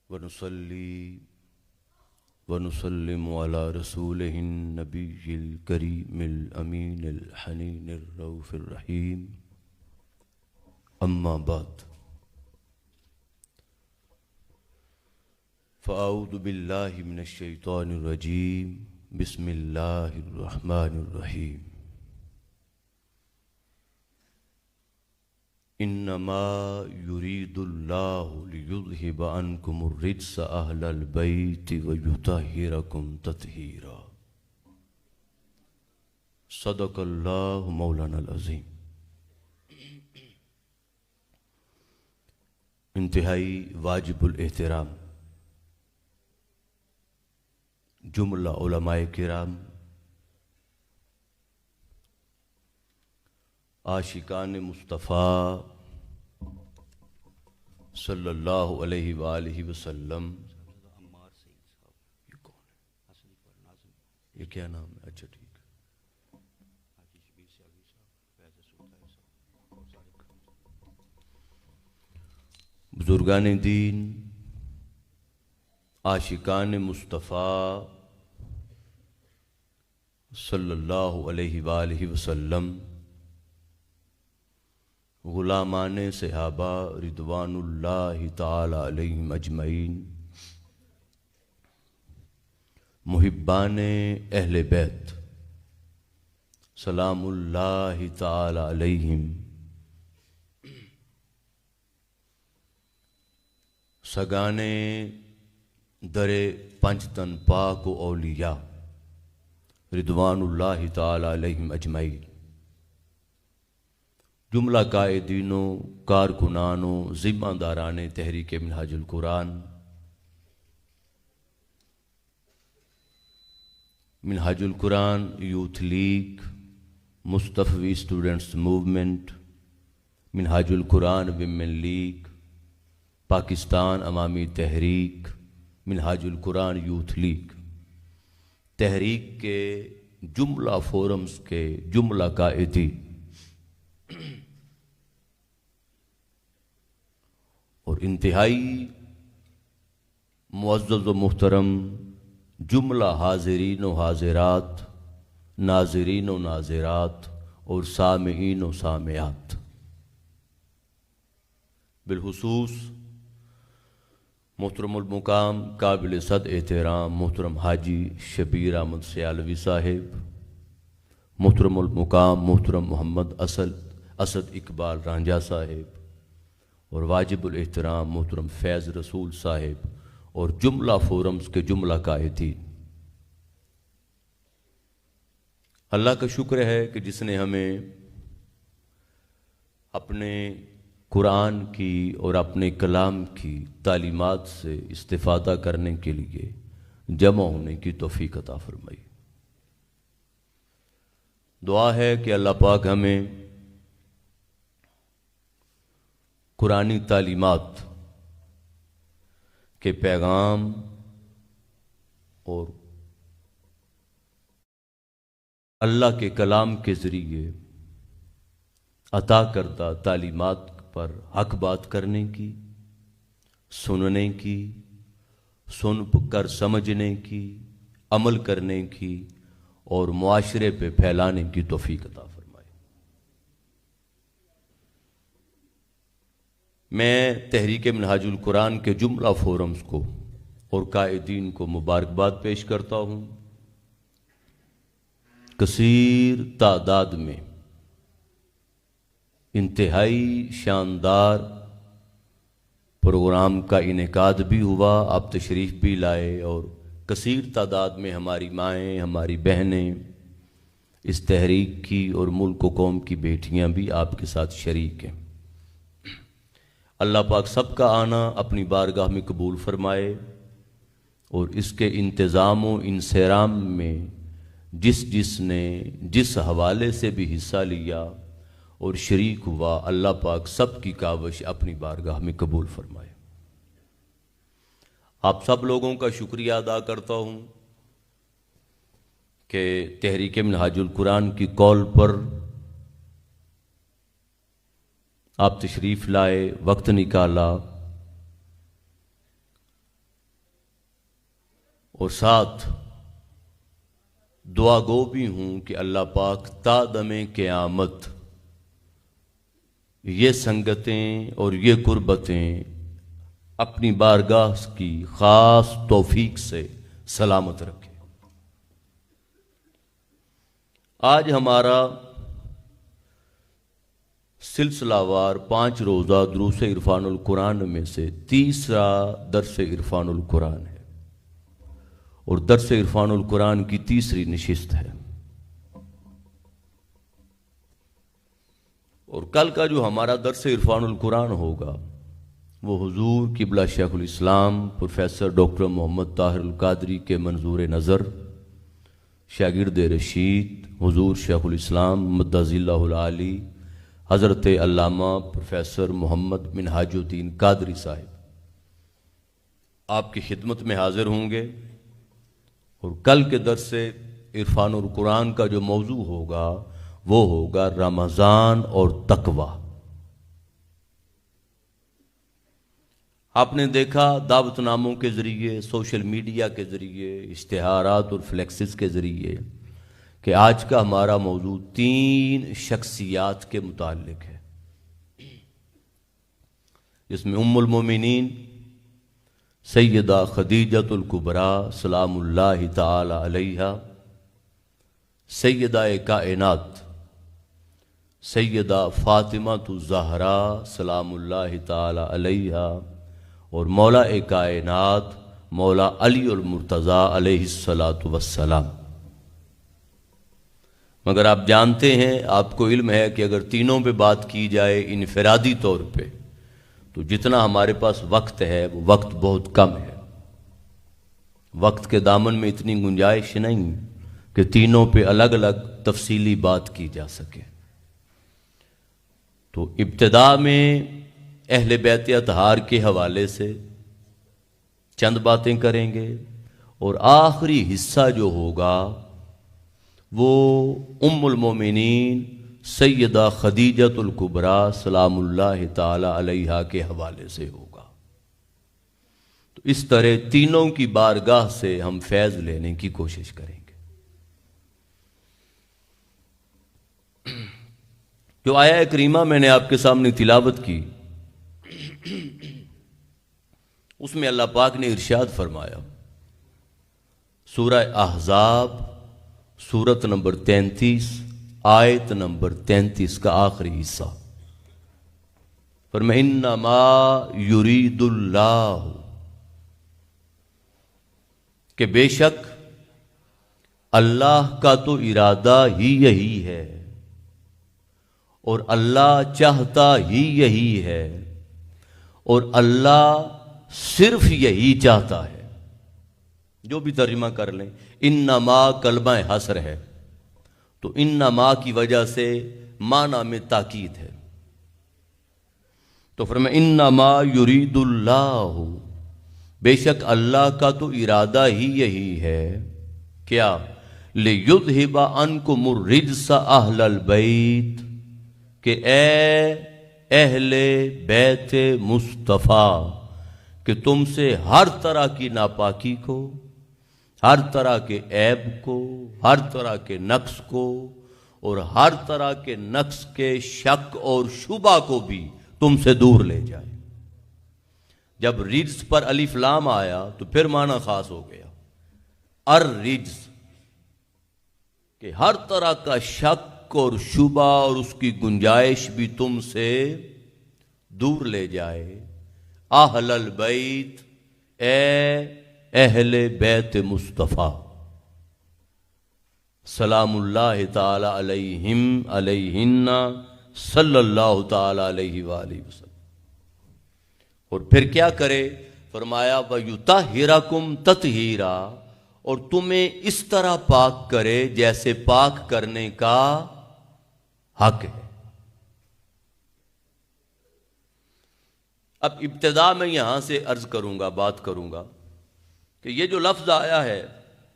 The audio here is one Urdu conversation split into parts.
ونصلي ونسلم على رسوله النبي الكريم الأمين الحنين الرؤوف الرحيم أما بعد فأعوذ بالله من الشيطان الرجيم بسم الله الرحمن الرحيم انما يريد الله ليذهب عنكم الرجس اهل البيت ويطهركم تطهيرا صدق الله مولانا العظیم۔ انتہائی واجب الاحترام جملہ علماء کرام، عاشقان مصطفیٰ صلی اللہ علیہ وآلہ وسلم۔ یہ کون ہے؟ یہ کیا نام ہے؟ اچھا ٹھیک ہے۔ بزرگان دین، عاشقان مصطفیٰ صلی اللہ علیہ وآلہ وسلم، غلامان صحابہ رضوان اللہ تعالی علیہم اجمعین، محبان اہل بیت سلام اللہ تعالی علیہم، سگانے در پنج تن پاک و اولیاء رضوان اللہ تعالی علیہم اجمعین، جملہ قائدینوں، کارکنانوں، ذمہ داران تحریک منہاج القرآن، منہاج القرآن یوتھ لیگ، مصطفی اسٹوڈنٹس موومنٹ، منہاج القرآن ویمن لیگ، پاکستان عوامی تحریک، منہاج القرآن یوتھ لیگ، تحریک کے جملہ فورمز کے جملہ قائدین اور انتہائی معزز و محترم جملہ حاضرین و حاضرات، ناظرین و ناظرات اور سامعین و سامعات، بالخصوص محترم المقام قابل صد احترام محترم حاجی شبیر احمد سیالوی صاحب، محترم المقام محترم محمد اسد اقبال رانجھا صاحب، اور واجب الاحترام محترم فیض رسول صاحب، اور جملہ فورمز کے جملہ قائدین، اللہ کا شکر ہے کہ جس نے ہمیں اپنے قرآن کی اور اپنے کلام کی تعلیمات سے استفادہ کرنے کے لیے جمع ہونے کی توفیق عطا فرمائی۔ دعا ہے کہ اللہ پاک ہمیں قرآنی تعلیمات کے پیغام اور اللہ کے کلام کے ذریعے عطا کردہ تعلیمات پر حق بات کرنے کی، سننے کی، سن کر سمجھنے کی، عمل کرنے کی اور معاشرے پہ پھیلانے کی توفیق عطا فرمائے۔ میں تحریک منہاج القرآن کے جملہ فورمز کو اور قائدین کو مبارکباد پیش کرتا ہوں۔ کثیر تعداد میں انتہائی شاندار پروگرام کا انعقاد بھی ہوا، آپ تشریف بھی لائے، اور کثیر تعداد میں ہماری مائیں، ہماری بہنیں، اس تحریک کی اور ملک و قوم کی بیٹیاں بھی آپ کے ساتھ شریک ہیں۔ اللہ پاک سب کا آنا اپنی بارگاہ میں قبول فرمائے، اور اس کے انتظام و انصرام میں جس نے جس حوالے سے بھی حصہ لیا اور شریک ہوا، اللہ پاک سب کی کاوش اپنی بارگاہ میں قبول فرمائے۔ آپ سب لوگوں کا شکریہ ادا کرتا ہوں کہ تحریک منہاج القرآن کی کال پر آپ تشریف لائے، وقت نکالا، اور ساتھ دعا گو بھی ہوں کہ اللہ پاک تا دم قیامت یہ سنگتیں اور یہ قربتیں اپنی بارگاہ کی خاص توفیق سے سلامت رکھے۔ آج ہمارا سلسلہ وار 5 روزہ دروس عرفان القرآن میں سے تیسرا درس عرفان القرآن ہے اور درس عرفان القرآن کی تیسری نشست ہے، اور کل کا جو ہمارا درس عرفان القرآن ہوگا وہ حضور قبلہ شیخ الاسلام پروفیسر ڈاکٹر محمد طاہر القادری کے منظور نظر شاگرد رشید حضور شیخ الاسلام مدظ اللہ العالی حضرت علامہ پروفیسر محمد منہاج الدین قادری صاحب آپ کی خدمت میں حاضر ہوں گے، اور کل کے درس عرفان القرآن کا جو موضوع ہوگا وہ ہوگا رمضان اور تقوی۔ آپ نے دیکھا دعوت ناموں کے ذریعے، سوشل میڈیا کے ذریعے، اشتہارات اور فلیکسز کے ذریعے کہ آج کا ہمارا موضوع 3 شخصیات کے متعلق ہے، جس میں ام المومنین سیدہ خدیجۃ الکبریٰ سلام اللہ تعالی علیہا، سیدہ کائنات سیدہ فاطمہ الزہراء سلام اللہ تعالی علیہا، اور مولا کائنات مولا علی المرتضیٰ علیہ السلام۔ مگر آپ جانتے ہیں، آپ کو علم ہے کہ اگر تینوں پہ بات کی جائے انفرادی طور پہ تو جتنا ہمارے پاس وقت ہے وہ وقت بہت کم ہے، وقت کے دامن میں اتنی گنجائش نہیں کہ تینوں پہ الگ الگ تفصیلی بات کی جا سکے۔ تو ابتدا میں اہل بیت اطہار کے حوالے سے چند باتیں کریں گے، اور آخری حصہ جو ہوگا وہ ام المومنین سیدہ خدیجۃ الکبریٰ سلام اللہ تعالی علیہا کے حوالے سے ہوگا۔ تو اس طرح تینوں کی بارگاہ سے ہم فیض لینے کی کوشش کریں گے۔ جو آیہ کریمہ میں نے آپ کے سامنے تلاوت کی، اس میں اللہ پاک نے ارشاد فرمایا، سورہ احزاب سورت نمبر 33 آیت نمبر 33 کا آخری حصہ، فرمایا انما یرید اللہ، کہ بے شک اللہ کا تو ارادہ ہی یہی ہے، اور اللہ چاہتا ہی یہی ہے، اور اللہ صرف یہی چاہتا ہے۔ جو بھی ترجمہ کر لیں، انما کلمہ حصر ہے، تو انما کی وجہ سے معنی میں تاکید ہے، تو فرمایا انما یرید اللہ، بے شک اللہ کا تو ارادہ ہی یہی ہے، کیا لیذھب عنکم الرجس اہل البیت، کہ اے اہل بیت مصطفیٰ، کہ تم سے ہر طرح کی ناپاکی کو، ہر طرح کے عیب کو، ہر طرح کے نقص کو، اور ہر طرح کے نقص کے شک اور شبہ کو بھی تم سے دور لے جائے۔ جب رجز پر الف لام آیا تو پھر معنی خاص ہو گیا، الرجز، کہ ہر طرح کا شک اور شبہ اور اس کی گنجائش بھی تم سے دور لے جائے۔ اہل البیت، اے اہل بیت مصطفیٰ سلام اللہ تعالی علیہم علیہن صلی اللہ تعالی علیہ وآلہ وسلم۔ اور پھر کیا کرے؟ فرمایا وَيُطَهِّرَكُمْ تَطْهِيرًا، اور تمہیں اس طرح پاک کرے جیسے پاک کرنے کا حق ہے۔ اب ابتدا میں یہاں سے عرض کروں گا، بات کروں گا کہ یہ جو لفظ آیا ہے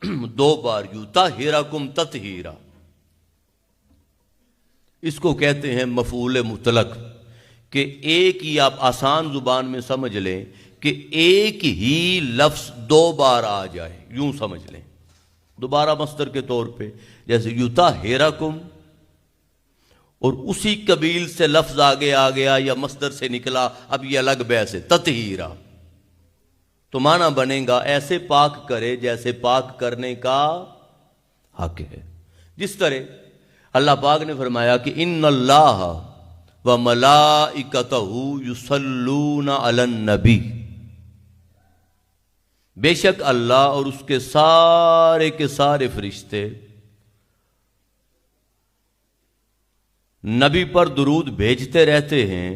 2 بار یُطَهِّرَكُمْ تَطْهِيرًا، اس کو کہتے ہیں مفعول مطلق، کہ ایک ہی، آپ آسان زبان میں سمجھ لیں کہ ایک ہی لفظ دو بار آ جائے، یوں سمجھ لیں دوبارہ مصدر کے طور پہ، جیسے یطہرکم، اور اسی قبیل سے لفظ آگے آ گیا یا مصدر سے نکلا، اب یہ الگ بحث ہے، تطہیرا، تو معنی بنے گا ایسے پاک کرے جیسے پاک کرنے کا حق ہے۔ جس طرح اللہ پاک نے فرمایا کہ ان اللہ و ملائکتہ یصلون علی النبی، بے شک اللہ اور اس کے سارے فرشتے نبی پر درود بھیجتے رہتے ہیں۔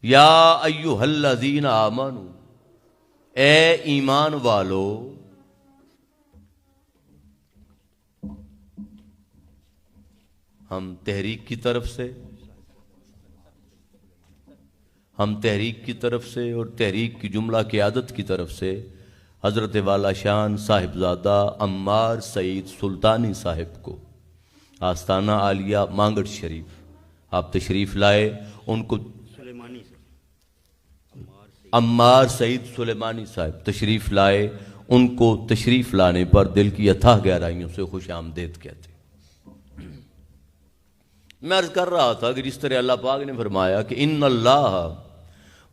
یا ایھا الذین آمنوا، اے ایمان والو، ہم تحریک کی طرف سے اور تحریک کی جملہ قیادت کی طرف سے حضرت والا شان صاحبزادہ عمار سعید سلطانی صاحب کو آستانہ عالیہ مانگڑ شریف آپ تشریف لائے، ان کو عمار سعید سلیمانی صاحب تشریف لائے، ان کو تشریف لانے پر دل کی اتھاہ گہرائیوں سے خوش آمدید کہتے ہیں۔ میں عرض کر رہا تھا کہ جس طرح اللہ پاک نے فرمایا کہ ان اللہ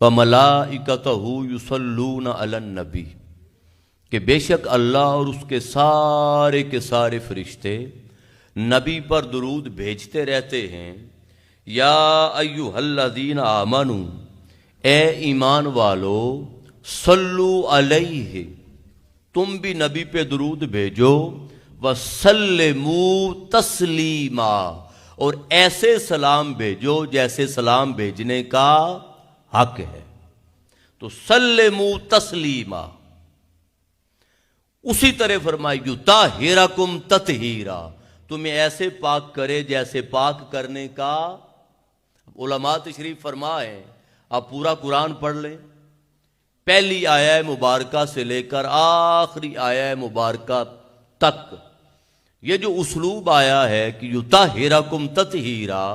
و ملائکتہ یصلون علی النبی، کہ بے شک اللہ اور اس کے سارے فرشتے نبی پر درود بھیجتے رہتے ہیں۔ یا ایھا الذین آمنوا، اے ایمان والو، صلو علیہ، تم بھی نبی پہ درود بھیجو، وسلموا تسلیما، اور ایسے سلام بھیجو جیسے سلام بھیجنے کا حق ہے۔ تو سلموا تسلیما، اسی طرح فرمائی یطہرکم تطہیرا، تمہیں ایسے پاک کرے جیسے پاک کرنے کا۔ علماء تشریف فرمائیں، آپ پورا قرآن پڑھ لیں، پہلی آیہ مبارکہ سے لے کر آخری آیہ مبارکہ تک یہ جو اسلوب آیا ہے کہ یطہرکم تطہیرا،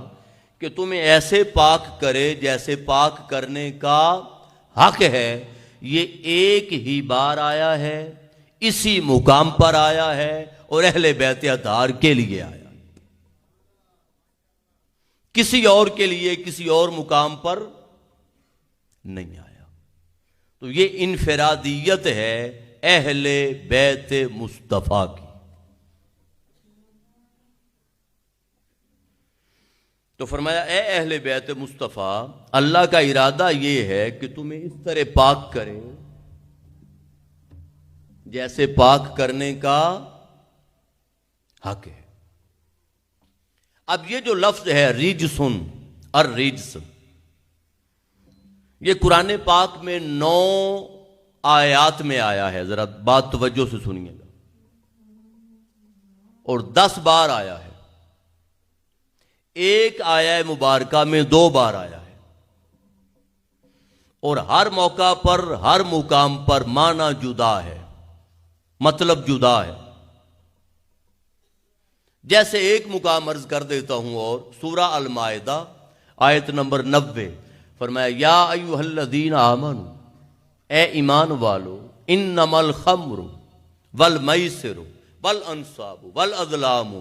کہ تمہیں ایسے پاک کرے جیسے پاک کرنے کا حق ہے، یہ ایک ہی بار آیا ہے، اسی مقام پر آیا ہے اور اہل بیت اطہار کے لیے آیا، کسی اور کے لیے کسی اور مقام پر نہیں آیا۔ تو یہ انفرادیت ہے اہل بیت مصطفیٰ کی۔ تو فرمایا اے اہل بیت مصطفیٰ، اللہ کا ارادہ یہ ہے کہ تمہیں اس طرح پاک کرے جیسے پاک کرنے کا حق ہے۔ اب یہ جو لفظ ہے رجسن، الرجس، یہ قرآن پاک میں 9 آیات میں آیا ہے، ذرا بات توجہ سے سنیے گا، اور 10 بار آیا ہے، ایک آیہ مبارکہ میں 2 بار آیا ہے، اور ہر موقع پر ہر مقام پر معنی جدا ہے، مطلب جدا ہے۔ جیسے ایک مقام عرض کر دیتا ہوں، اور سورہ المائدہ آیت نمبر 90 فرمایا یا ایھا الذین آمنوا، اے ایمان والو، انما الخمر والمیسر والانصاب والازلام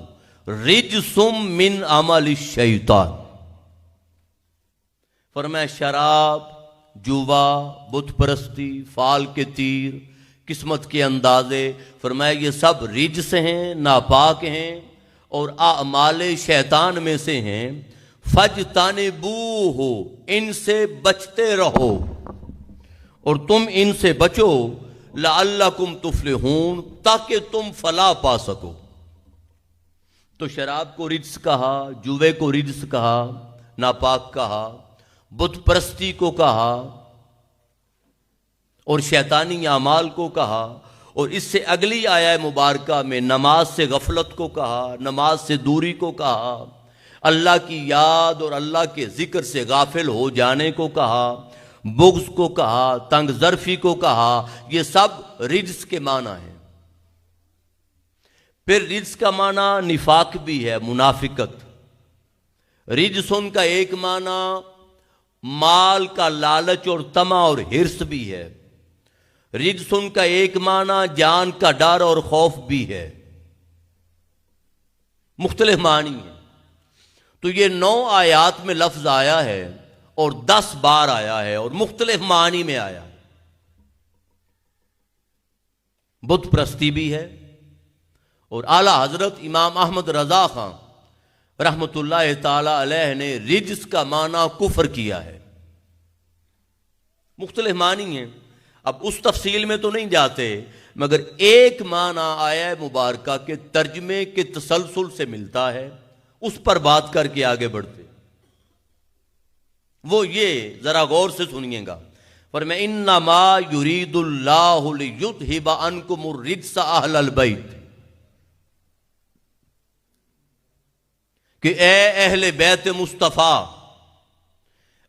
رجس من عمل الشیطان، فرمایا شراب، جوا، بت پرستی، فال کے تیر، قسمت کے اندازے، فرمایا یہ سب رجس ہیں، ناپاک ہیں اور اعمال شیطان میں سے ہیں، فاجتنبوہ، ان سے بچتے رہو، اور تم ان سے بچو، لعلکم تفلحون، تاکہ تم فلاح پا سکو۔ تو شراب کو رجس کہا، جوے کو رجس کہا، ناپاک کہا، بت پرستی کو کہا، اور شیطانی اعمال کو کہا، اور اس سے اگلی آیہ مبارکہ میں نماز سے غفلت کو کہا، نماز سے دوری کو کہا، اللہ کی یاد اور اللہ کے ذکر سے غافل ہو جانے کو کہا، بغض کو کہا، تنگ ظرفی کو کہا، یہ سب رجس کے معنی ہیں۔ پھر رجس کا معنی نفاق بھی ہے، منافقت۔ رجسن کا ایک معنی مال کا لالچ اور طمع اور ہرس بھی ہے۔ رجسن کا ایک معنی جان کا ڈر اور خوف بھی ہے، مختلف معنی ہیں۔ تو یہ 9 آیات میں لفظ آیا ہے اور 10 بار آیا ہے اور مختلف معنی میں آیا ہے۔ بت پرستی بھی ہے، اور اعلیٰ حضرت امام احمد رضا خان رحمۃ اللہ تعالی علیہ نے رجس کا معنی کفر کیا ہے۔ مختلف معنی ہیں، اب اس تفصیل میں تو نہیں جاتے، مگر ایک معنی آیہ مبارکہ کے ترجمے کے تسلسل سے ملتا ہے، اس پر بات کر کے آگے بڑھتے۔ وہ یہ ذرا غور سے سنیے گا، فرمایا انما یرید اللہ لیذھب عنکم الرجس اہل البیت، کہ اے اہل بیت مصطفیٰ،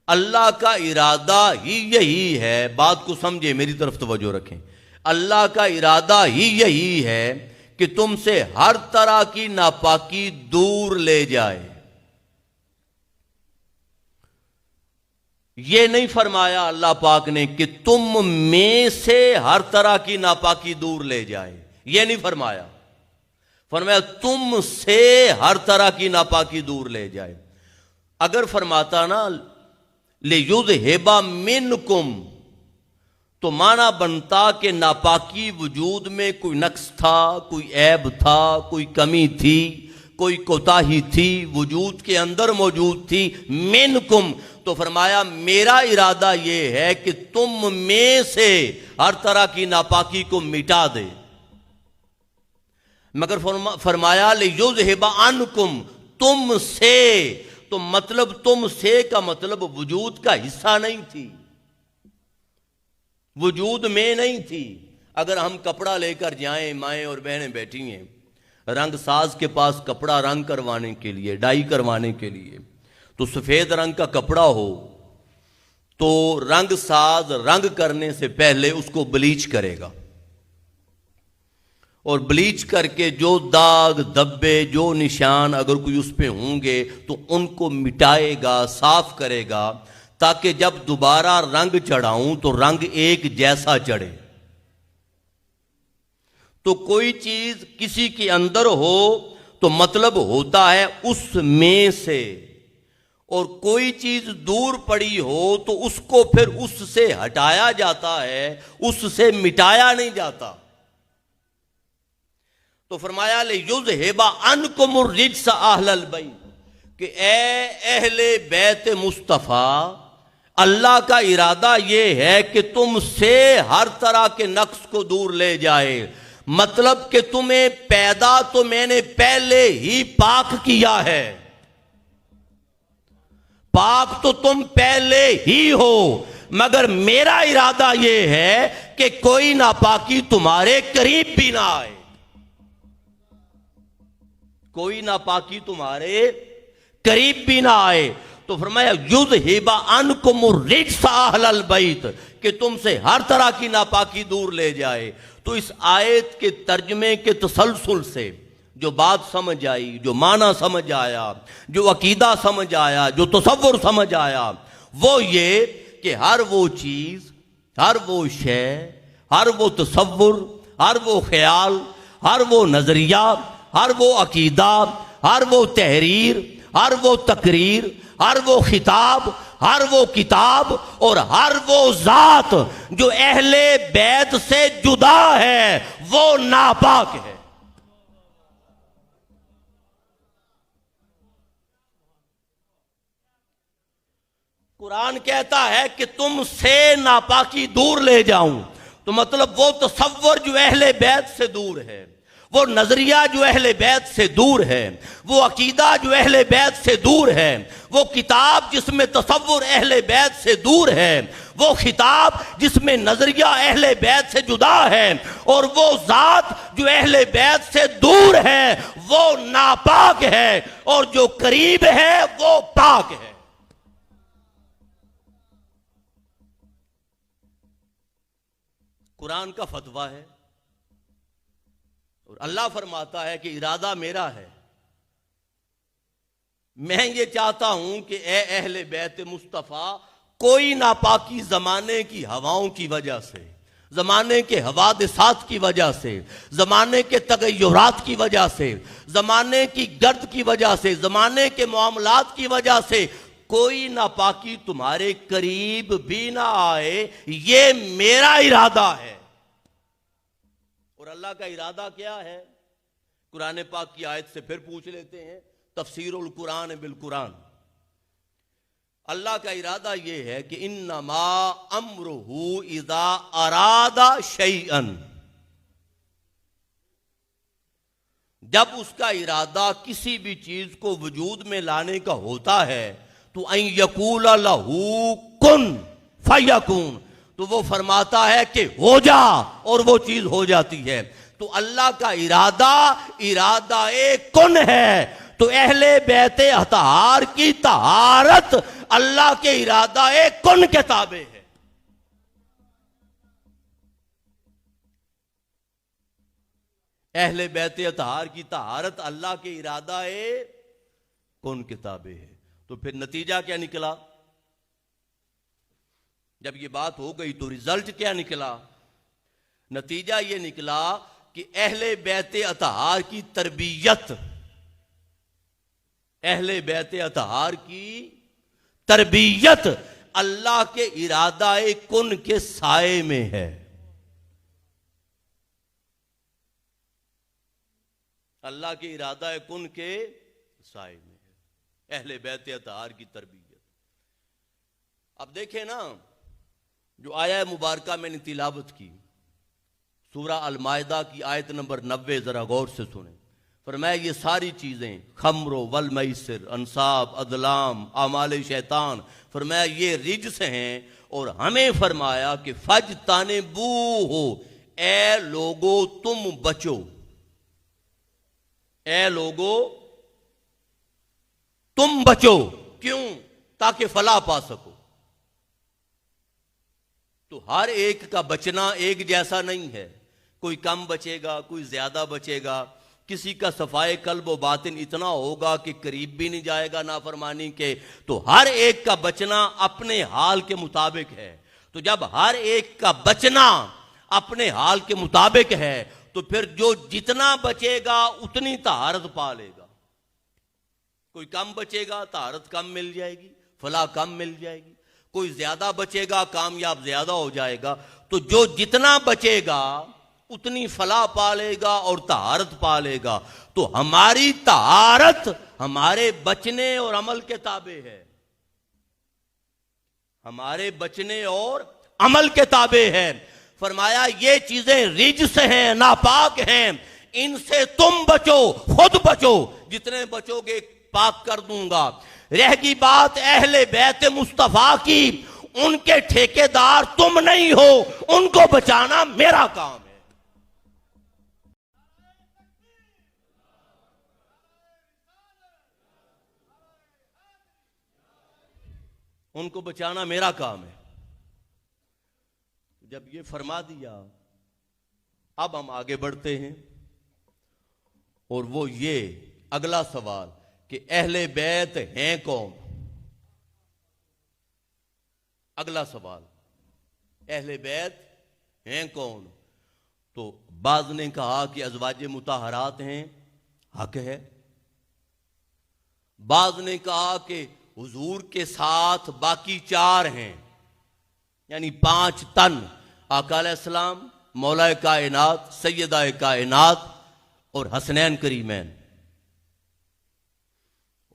اللہ کا ارادہ ہی یہی ہے، بات کو سمجھے، میری طرف توجہ رکھیں، اللہ کا ارادہ ہی یہی ہے کہ تم سے ہر طرح کی ناپاکی دور لے جائے۔ یہ نہیں فرمایا اللہ پاک نے کہ تم میں سے ہر طرح کی ناپاکی دور لے جائے، یہ نہیں فرمایا، فرمایا تم سے ہر طرح کی ناپاکی دور لے جائے۔ اگر فرماتا نا لِیُذْهِبَ مِنْکُمْ تو معنی بنتا کہ ناپاکی وجود میں کوئی نقص تھا، کوئی عیب تھا، کوئی کمی تھی، کوئی کوتاہی تھی، وجود کے اندر موجود تھی۔ منکم تو فرمایا میرا ارادہ یہ ہے کہ تم میں سے ہر طرح کی ناپاکی کو مٹا دے، مگر فرمایا لِیُذْهِبَ عَنْکُمْ تم سے، تو مطلب تم سے کا مطلب وجود کا حصہ نہیں تھی، وجود میں نہیں تھی۔ اگر ہم کپڑا لے کر جائیں، مائیں اور بہنیں بیٹھی ہیں، رنگ ساز کے پاس کپڑا رنگ کروانے کے لیے، ڈائی کروانے کے لیے، تو سفید رنگ کا کپڑا ہو تو رنگ ساز رنگ کرنے سے پہلے اس کو بلیچ کرے گا، اور بلیچ کر کے جو داغ دبے، جو نشان اگر کوئی اس پہ ہوں گے تو ان کو مٹائے گا، صاف کرے گا، تاکہ جب دوبارہ رنگ چڑھاؤں تو رنگ ایک جیسا چڑھے۔ تو کوئی چیز کسی کے اندر ہو تو مطلب ہوتا ہے اس میں سے، اور کوئی چیز دور پڑی ہو تو اس کو پھر اس سے ہٹایا جاتا ہے، اس سے مٹایا نہیں جاتا۔ تو فرمایا لِیُذْهِبَ عَنْکُمُ الرِّجْسَ اہل البیت، کہ اے اہل بیت مصطفیٰ، اللہ کا ارادہ یہ ہے کہ تم سے ہر طرح کے نقص کو دور لے جائے، مطلب کہ تمہیں پیدا تو میں نے پہلے ہی پاک کیا ہے، پاک تو تم پہلے ہی ہو، مگر میرا ارادہ یہ ہے کہ کوئی ناپاکی تمہارے قریب بھی نہ آئے، کوئی ناپاکی تمہارے قریب بھی نہ آئے۔ تو فرمایا یذھب عنکم الرجس اہل البیت، کہ تم سے ہر طرح کی ناپاکی دور لے جائے۔ تو اس آیت کے ترجمے کے تسلسل سے جو بات سمجھ آئی، جو معنی سمجھ آیا، جو عقیدہ سمجھ آیا، جو تصور سمجھ آیا، وہ یہ کہ ہر وہ چیز، ہر وہ شے، ہر وہ تصور، ہر وہ خیال، ہر وہ نظریہ، ہر وہ عقیدہ، ہر وہ تحریر، ہر وہ تقریر، ہر وہ خطاب، ہر وہ کتاب، اور ہر وہ ذات جو اہل بیت سے جدا ہے وہ ناپاک ہے۔ قرآن کہتا ہے کہ تم سے ناپاکی دور لے جاؤں، تو مطلب وہ تصور جو اہل بیت سے دور ہے، وہ نظریہ جو اہل بیت سے دور ہے، وہ عقیدہ جو اہل بیت سے دور ہے، وہ کتاب جس میں تصور اہل بیت سے دور ہے، وہ خطاب جس میں نظریہ اہل بیت سے جدا ہے، اور وہ ذات جو اہل بیت سے دور ہے وہ ناپاک ہے، اور جو قریب ہے وہ پاک ہے۔ قرآن کا فتویٰ ہے، اور اللہ فرماتا ہے کہ ارادہ میرا ہے، میں یہ چاہتا ہوں کہ اے اہل بیت مصطفیٰ کوئی ناپاکی زمانے کی ہواؤں کی وجہ سے، زمانے کے حوادثات کی وجہ سے، زمانے کے تغیرات کی وجہ سے، زمانے کی گرد کی وجہ سے، زمانے کے معاملات کی وجہ سے کوئی ناپاکی تمہارے قریب بھی نہ آئے، یہ میرا ارادہ ہے۔ اور اللہ کا ارادہ کیا ہے؟ قرآن پاک کی آیت سے پھر پوچھ لیتے ہیں، تفسیر القرآن بالقرآن۔ اللہ کا ارادہ یہ ہے کہ انما امرہ اذا اراد شیئا، جب اس کا ارادہ کسی بھی چیز کو وجود میں لانے کا ہوتا ہے تو ان یقول لہ کن فیکون، تو وہ فرماتا ہے کہ ہو جا اور وہ چیز ہو جاتی ہے۔ تو اللہ کا ارادہ کن ہے، تو اہل بیت اطہار کی طہارت اللہ کے ارادہ کن کے تابع ہے۔ اہل بیت اطہار کی طہارت اللہ کے ارادہ کن کے تابع ہے۔ تو پھر نتیجہ کیا نکلا؟ جب یہ بات ہو گئی تو رزلٹ کیا نکلا؟ نتیجہ یہ نکلا کہ اہل بیت اطہار کی تربیت، اہل بیت اطہار کی تربیت اللہ کے ارادہ کن کے سائے میں ہے۔ اللہ کے ارادہ کن کے سائے میں ہے اہل بیت اطہار کی تربیت۔ اب دیکھیں نا، جو آیہ مبارکہ میں نے تلاوت کی، سورہ المائدہ کی آیت نمبر 90، ذرا غور سے سنیں۔ فرمایا یہ ساری چیزیں، خمر والمیسر، انصاب، ازلام، اعمال شیطان، فرمایا یہ رجس ہیں، اور ہمیں فرمایا کہ فجتنبوہ، اے لوگو تم بچو، اے لوگو تم بچو۔ کیوں؟ تاکہ فلاح پا سکو۔ تو ہر ایک کا بچنا ایک جیسا نہیں ہے، کوئی کم بچے گا، کوئی زیادہ بچے گا، کسی کا صفائے قلب و باطن اتنا ہوگا کہ قریب بھی نہیں جائے گا نافرمانی کے۔ تو ہر ایک کا بچنا اپنے حال کے مطابق ہے۔ تو جب ہر ایک کا بچنا اپنے حال کے مطابق ہے تو پھر جو جتنا بچے گا اتنی طہارت پا لے گا۔ کوئی کم بچے گا، طہارت کم مل جائے گی، فلاح کم مل جائے گی۔ کوئی زیادہ بچے گا، کامیاب زیادہ ہو جائے گا۔ تو جو جتنا بچے گا اتنی فلاح پا لے گا اور طہارت پا لے گا۔ تو ہماری طہارت ہمارے بچنے اور عمل کے تابع ہے، ہمارے بچنے اور عمل کے تابع ہے۔ فرمایا یہ چیزیں رجس ہیں، ناپاک ہیں، ان سے تم بچو، خود بچو، جتنے بچو گے پاک کر دوں گا۔ رہ گی بات اہل بیت مصطفیٰ کی، ان کے ٹھیکیدار تم نہیں ہو، ان کو بچانا میرا کام ہے۔ ان کو بچانا میرا کام ہے۔ جب یہ فرما دیا، اب ہم آگے بڑھتے ہیں، اور وہ یہ اگلا سوال کہ اہل بیت ہیں کون؟ اگلا سوال، اہل بیت ہیں کون؟ تو بعض نے کہا کہ ازواج مطہرات ہیں، حق ہے۔ بعض نے کہا کہ حضور کے ساتھ باقی 4 ہیں، یعنی 5 تن، آقا علیہ السلام، مولا کائنات، سیدہ کائنات اور حسنین کریمین۔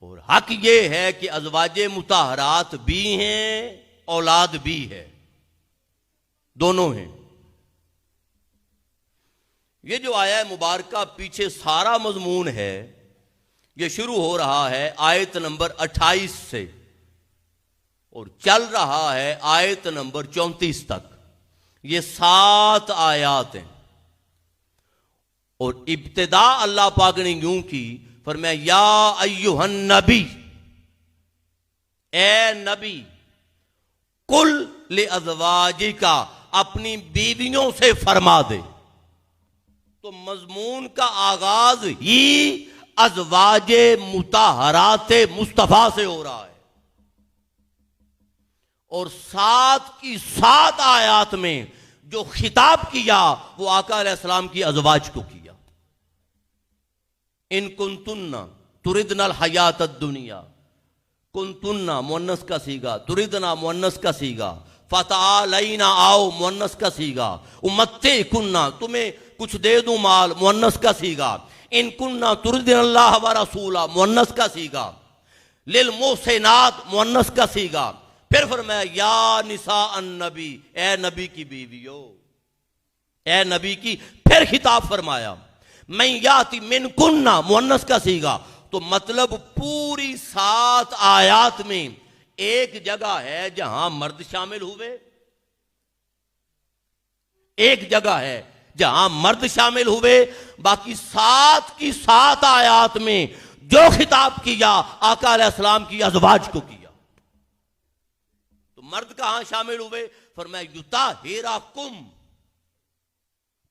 اور حق یہ ہے کہ ازواج مطہرات بھی ہیں، اولاد بھی ہے، دونوں ہیں۔ یہ جو آیہ مبارکہ پیچھے سارا مضمون ہے، یہ شروع ہو رہا ہے آیت نمبر 28 سے اور چل رہا ہے آیت نمبر 34 تک۔ یہ 7 آیات ہیں، اور ابتدا اللہ پاک نے یوں کی، فرمایا یا ایھا النبی، اے نبی، قل لازواجک، اپنی بیویوں سے فرما دے۔ تو مضمون کا آغاز ہی ازواج مطہرات مصطفیٰ سے ہو رہا ہے، اور 7 کی 7 آیات میں جو خطاب کیا وہ آقا علیہ السلام کی ازواج کو کیا. ان کنتن تردن الحیات الدنیا، کنتن مؤنث کا صیغہ، تردنا مؤنث کا صیغہ، فتعالینا آؤ مؤنث کا صیغہ، امتعکن تمہیں کچھ دے دوں مال مؤنث کا صیغہ، ان کننا تردن اللہ و رسولہ مؤنث کا صیغہ، للمحسنات مؤنث کا صیغہ. پھر فرمایا یا نساء النبی، اے نبی کی بیویو، اے نبی کی. پھر خطاب فرمایا من یاتی من کننا مؤنث کا صیغہ. تو مطلب پوری 7 آیات میں ایک جگہ ہے جہاں مرد شامل ہوئے، ایک جگہ ہے جہاں مرد شامل ہوئے، باقی 7 کی 7 آیات میں جو خطاب کیا آقا علیہ السلام کی ازواج کو کیا. تو مرد کہاں شامل ہوئے؟ فرمایا یطہرکم،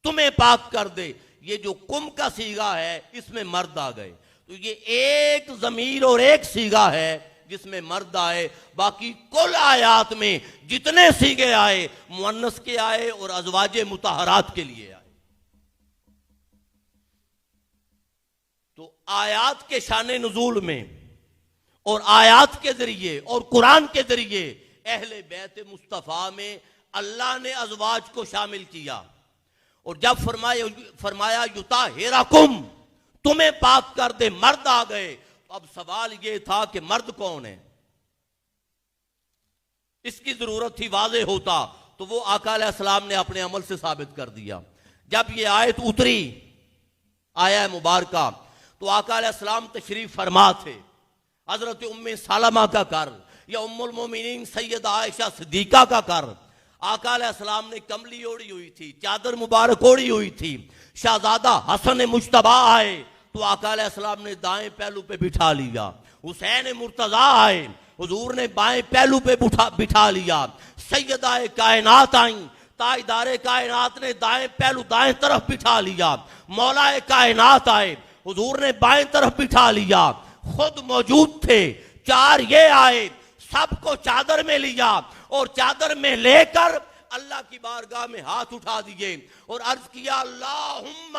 تمہیں پاک کر دے. یہ جو کم کا صیغہ ہے اس میں مرد آ گئے، تو یہ ایک ضمیر اور ایک صیغہ ہے جس میں مرد آئے. باقی کل آیات میں جتنے صیغے آئے مؤنث کے آئے اور ازواج مطہرات کے لیے آئے. تو آیات کے شان نزول میں اور آیات کے ذریعے اور قرآن کے ذریعے اہل بیت مصطفیٰ میں اللہ نے ازواج کو شامل کیا. اور جب فرمایا یطہرکم، تمہیں پاک کر دے، مرد آ گئے. تو اب سوال یہ تھا کہ مرد کون ہے؟ اس کی ضرورت تھی واضح ہوتا تو وہ آقا علیہ السلام نے اپنے عمل سے ثابت کر دیا. جب یہ آیت اتری آیا مبارکہ تو آقا علیہ السلام تشریف فرما تھے. حضرت ام سلمہ کا گھر یا ام المومنین سیدہ عائشہ صدیقہ کا گھر. آقا علیہ السلام نے کملی اوڑی ہوئی تھی، چادر مبارک اوڑی ہوئی تھی. شہزادہ حسن مجتبی آئے تو آقا علیہ السلام نے دائیں پہلو پہ بٹھا لیا. حسین مرتضیٰ آئے، حضور نے بائیں پہلو پہ بٹھا لیا. سیدہ کائنات آئیں، تاجدار کائنات نے دائیں پہلو دائیں طرف بٹھا لیا. مولا کائنات آئے، حضور نے بائیں طرف بٹھا لیا. خود موجود تھے، 4 یہ آئے، سب کو چادر میں لیا اور چادر میں لے کر اللہ کی بارگاہ میں ہاتھ اٹھا دیے اور عرض کیا اللہم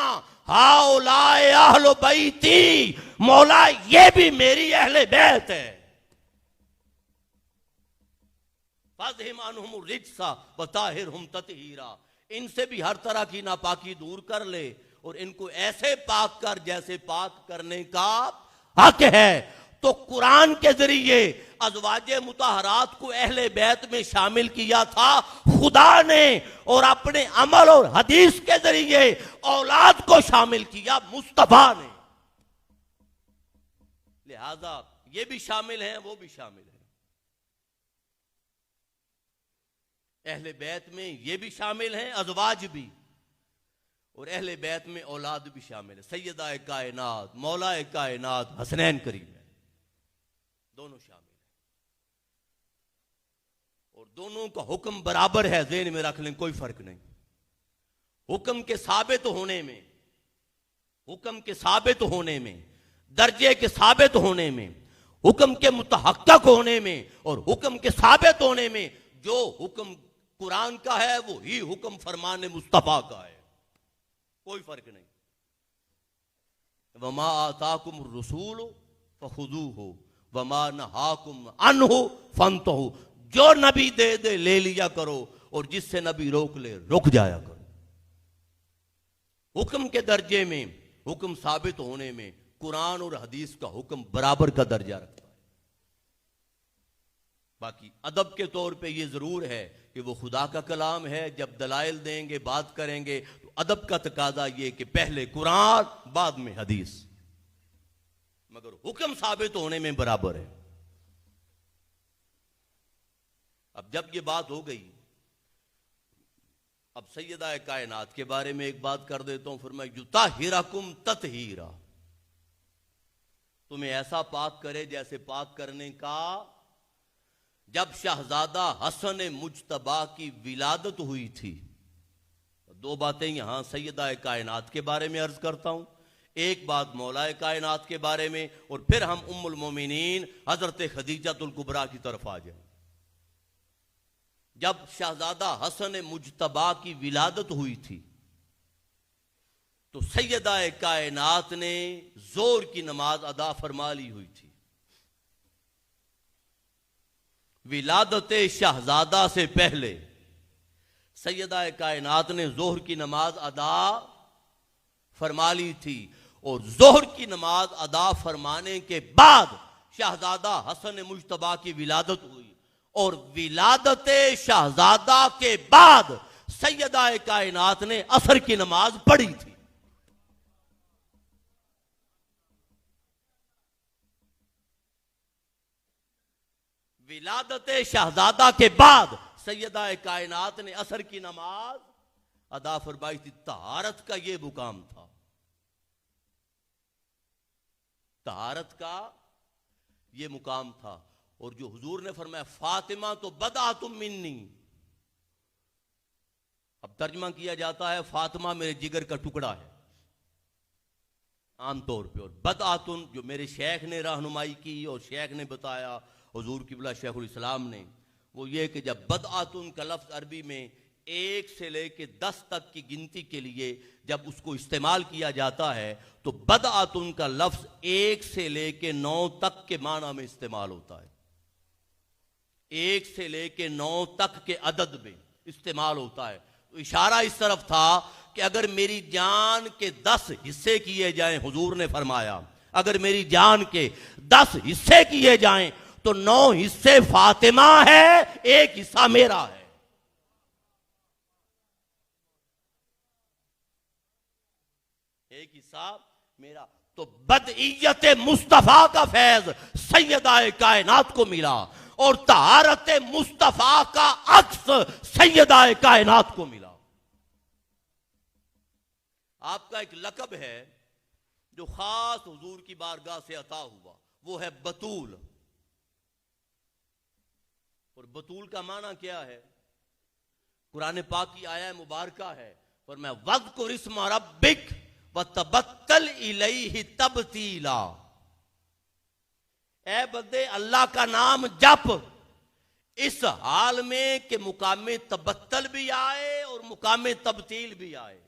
ہؤلاء اہل بیتی، مولا یہ بھی میری اہل بیت ہے. فَاذْهِمْ عَنْهُمُ الرِّجْسَ وَطَهِّرْهُمْ تَطْهِيرًا، ان سے بھی ہر طرح کی ناپاکی دور کر لے اور ان کو ایسے پاک کر جیسے پاک کرنے کا حق ہے. تو قرآن کے ذریعے ازواج مطہرات کو اہل بیت میں شامل کیا تھا خدا نے، اور اپنے عمل اور حدیث کے ذریعے اولاد کو شامل کیا مصطفیٰ نے. لہذا یہ بھی شامل ہیں، وہ بھی شامل ہیں. اہل بیت میں یہ بھی شامل ہیں، ازواج بھی، اور اہل بیت میں اولاد بھی شامل ہے. سیدہ کائنات، مولا کائنات، حسنین کریم ہے، دونوں شامل ہیں. اور دونوں کا حکم برابر ہے، ذہن میں رکھ لیں، کوئی فرق نہیں. حکم کے ثابت ہونے میں، حکم کے ثابت ہونے میں، درجے کے ثابت ہونے میں، حکم کے متحقق ہونے میں اور حکم کے ثابت ہونے میں جو حکم قرآن کا ہے وہی حکم فرمان مصطفیٰ کا ہے، کوئی فرق نہیں. وما آتاکم الرسول فخذوہ وما نہاکم عنہ فانتہوا، جو نبی دے دے لے لیا کرو اور جس سے نبی روک لے رک جایا کرو. حکم کے درجے میں، حکم ثابت ہونے میں قرآن اور حدیث کا حکم برابر کا درجہ رکھتا ہے. باقی ادب کے طور پہ یہ ضرور ہے کہ وہ خدا کا کلام ہے، جب دلائل دیں گے، بات کریں گے تو ادب کا تقاضا یہ کہ پہلے قرآن بعد میں حدیث، مگر حکم ثابت ہونے میں برابر ہے. اب جب یہ بات ہو گئی، اب سیدہ کائنات کے بارے میں ایک بات کر دیتا ہوں. فرمایا یطہرکم تطہیرا، تمہیں ایسا پاک کرے جیسے پاک کرنے کا. جب شہزادہ حسن مجتبی کی ولادت ہوئی تھی، 2 باتیں یہاں سیدہ کائنات کے بارے میں عرض کرتا ہوں، ایک بات مولا کائنات کے بارے میں، اور پھر ہم ام المومنین حضرت خدیجہ الکبریٰ کی طرف آ جائیں. جب شہزادہ حسن مجتبی کی ولادت ہوئی تھی تو سیدہ کائنات نے زور کی نماز ادا فرما لی ہوئی تھی. ولادت شہزادہ سے پہلے سیدہ کائنات نے ظہر کی نماز ادا فرما لی تھی، اور ظہر کی نماز ادا فرمانے کے بعد شہزادہ حسن مجتبی کی ولادت ہوئی، اور ولادت شہزادہ کے بعد سیدہ کائنات نے عصر کی نماز پڑھی تھی. ولادت شہزادہ کے بعد سیدہ کائنات نے عصر کی نماز ادا فرمائی تھی. طہارت کا یہ مقام تھا، طہارت کا یہ مقام تھا. اور جو حضور نے فرمایا فاطمہ تو بدعۃ منی، اب ترجمہ کیا جاتا ہے فاطمہ میرے جگر کا ٹکڑا ہے عام طور پہ، اور بدعۃ جو میرے شیخ نے رہنمائی کی اور شیخ نے بتایا حضور قبلہ شیخ الاسلام نے، وہ یہ کہ جب بدعۃ کا لفظ عربی میں 1 سے لے کے 10 تک کی گنتی کے لیے جب اس کو استعمال کیا جاتا ہے تو بدعۃ کا لفظ 1 سے لے کے 9 تک کے معنی میں استعمال ہوتا ہے. 1 سے لے کے 9 تک کے عدد میں استعمال ہوتا ہے. تو اشارہ اس طرف تھا کہ اگر میری جان کے 10 حصے کیے جائیں، حضور نے فرمایا اگر میری جان کے 10 حصے کیے جائیں تو 9 حصے فاطمہ ہے، 1 حصہ میرا ہے. ایک حصہ میرا. تو بدعیت مصطفیٰ کا فیض سیدہ کائنات کو ملا، اور طہارت مصطفیٰ کا عکس سیدہ کائنات کو ملا. آپ کا ایک لقب ہے جو خاص حضور کی بارگاہ سے عطا ہوا، وہ ہے بطول. اور بطول کا معنی کیا ہے؟ قرآن پاک کی آیہ مبارکہ ہے، فرمایا وَاذْكُرِ اسْمَ رَبِّكَ وَتَبَتَّلْ إِلَيْهِ تَبْتِيلًا. اے بندے اللہ کا نام جپ اس حال میں کہ مقام تبتل بھی آئے اور مقام تبتیل بھی آئے.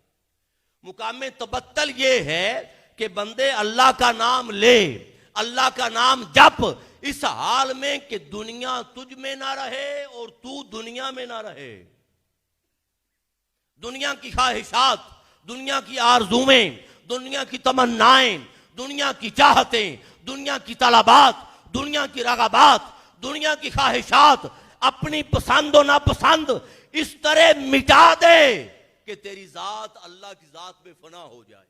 مقام تبتل یہ ہے کہ بندے اللہ کا نام لے، اللہ کا نام جپ اس حال میں کہ دنیا تجھ میں نہ رہے اور تو دنیا میں نہ رہے. دنیا کی خواہشات، دنیا کی آرزویں، دنیا کی تمنائیں، دنیا کی چاہتیں، دنیا کی طلبات، دنیا کی رغبات، دنیا کی خواہشات، اپنی پسند و ناپسند اس طرح مٹا دے کہ تیری ذات اللہ کی ذات میں فنا ہو جائے.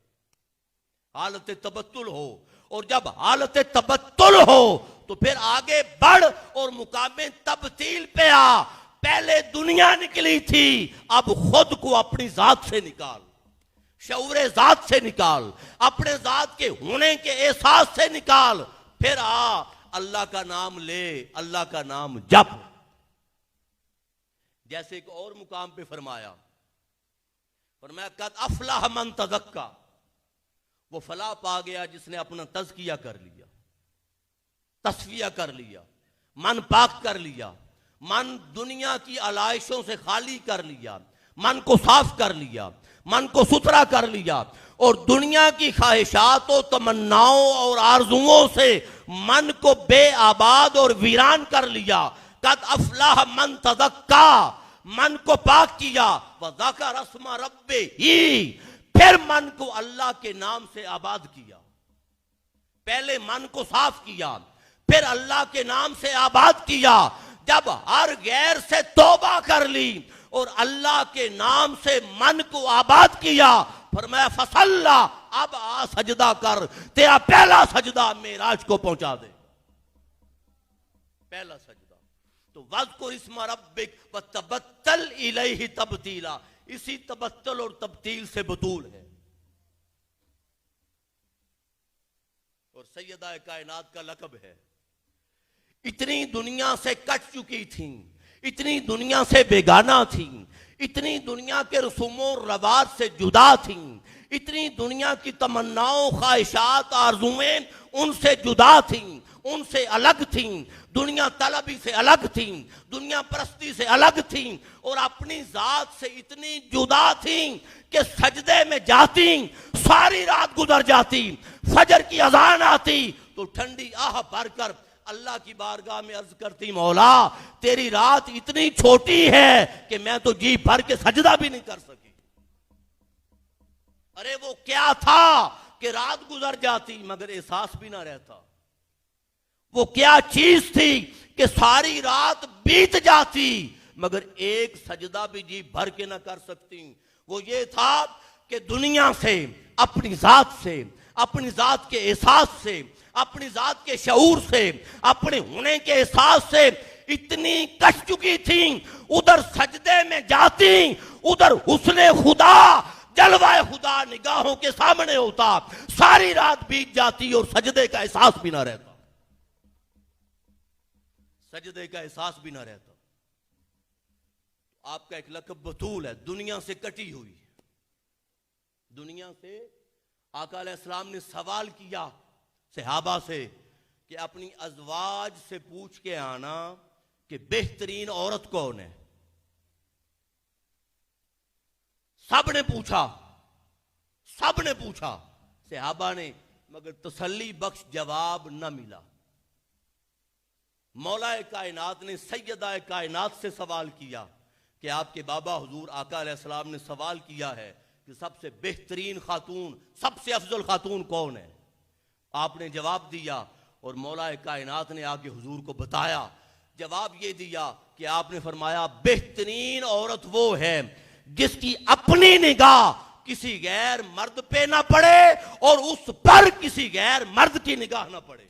حالت تبتل ہو، اور جب حالت تبتل ہو تو پھر آگے بڑھ اور مقام تبتیل پہ آ. پہلے دنیا نکلی تھی، اب خود کو اپنی ذات سے نکال، شعور ذات سے نکال، اپنے ذات کے ہونے کے احساس سے نکال. پھر آ اللہ کا نام لے، اللہ کا نام جپ. جیسے ایک اور مقام پہ فرمایا قد افلح من تزکا، وہ فلاح پا گیا جس نے اپنا تزکیہ کر لیا، تصفیہ کر لیا، من پاک کر لیا، من دنیا کی علائشوں سے خالی کر لیا، من کو صاف کر لیا، من کو ستھرا کر لیا، اور دنیا کی خواہشات و تمناؤں اور آرزوؤں سے من کو بے آباد اور ویران کر لیا. قد افلاح من تزکا، من کو پاک کیا، وذکر اسم ربہ، پھر من کو اللہ کے نام سے آباد کیا. پہلے من کو صاف کیا، پھر اللہ کے نام سے آباد کیا. جب ہر غیر سے توبہ کر لی اور اللہ کے نام سے من کو آباد کیا، فرمایا فصلی، اب آ سجدہ کر، تیرا پہلا سجدہ معراج کو پہنچا دے. پہلا سجدہ. تو وَاذْكُرِ اسْمَ رَبِّكَ وَتَبَتَّلْ إِلَيْهِ تَبْتِيلًا، اسی تبتل اور تبتیل سے بطول ہے. اور سیدہ کائنات کا لقب ہے. اتنی دنیا سے کٹ چکی تھیں، اتنی دنیا سے بیگانہ تھیں، اتنی دنیا کے رسوم و رواج سے جدا تھیں، اتنی دنیا کی تمناؤں، خواہشات، آرزویں ان سے جدا تھیں. ان سے الگ تھیں، دنیا طلبی سے الگ تھیں، دنیا پرستی سے الگ تھیں، اور اپنی ذات سے اتنی جدا تھیں کہ سجدے میں جاتی ساری رات گزر جاتی، فجر کی اذان آتی تو ٹھنڈی آہ بھر کر اللہ کی بارگاہ میں عرض کرتی، مولا تیری رات اتنی چھوٹی ہے کہ میں تو جی بھر کے سجدہ بھی نہیں کر سکی۔ ارے وہ کیا تھا کہ رات گزر جاتی مگر احساس بھی نہ رہتا؟ وہ کیا چیز تھی کہ ساری رات بیت جاتی مگر ایک سجدہ بھی جی بھر کے نہ کر سکتی؟ وہ یہ تھا کہ دنیا سے، اپنی ذات سے، اپنی ذات کے احساس سے، اپنی ذات کے شعور سے، اپنے ہونے کے احساس سے اتنی کش چکی تھیں، ادھر سجدے میں جاتی، ادھر حسن خدا، جلوہ خدا نگاہوں کے سامنے ہوتا، ساری رات بیت جاتی اور سجدے کا احساس بھی نہ رہتا، سجدے کا احساس بھی نہ رہتا۔ آپ کا ایک لقب بطول ہے، دنیا سے کٹی ہوئی۔ دنیا سے آقا علیہ السلام نے سوال کیا صحابہ سے کہ اپنی ازواج سے پوچھ کے آنا کہ بہترین عورت کون ہے۔ سب نے پوچھا، سب نے پوچھا، صحابہ نے، مگر تسلی بخش جواب نہ ملا۔ مولا کائنات نے سیدہ کائنات سے سوال کیا کہ آپ کے بابا حضور آقا علیہ السلام نے سوال کیا ہے کہ سب سے بہترین خاتون، سب سے افضل خاتون کون ہے؟ آپ نے جواب دیا اور مولا کائنات نے آگے حضور کو بتایا، جواب یہ دیا کہ آپ نے فرمایا بہترین عورت وہ ہے جس کی اپنی نگاہ کسی غیر مرد پہ نہ پڑے اور اس پر کسی غیر مرد کی نگاہ نہ پڑے،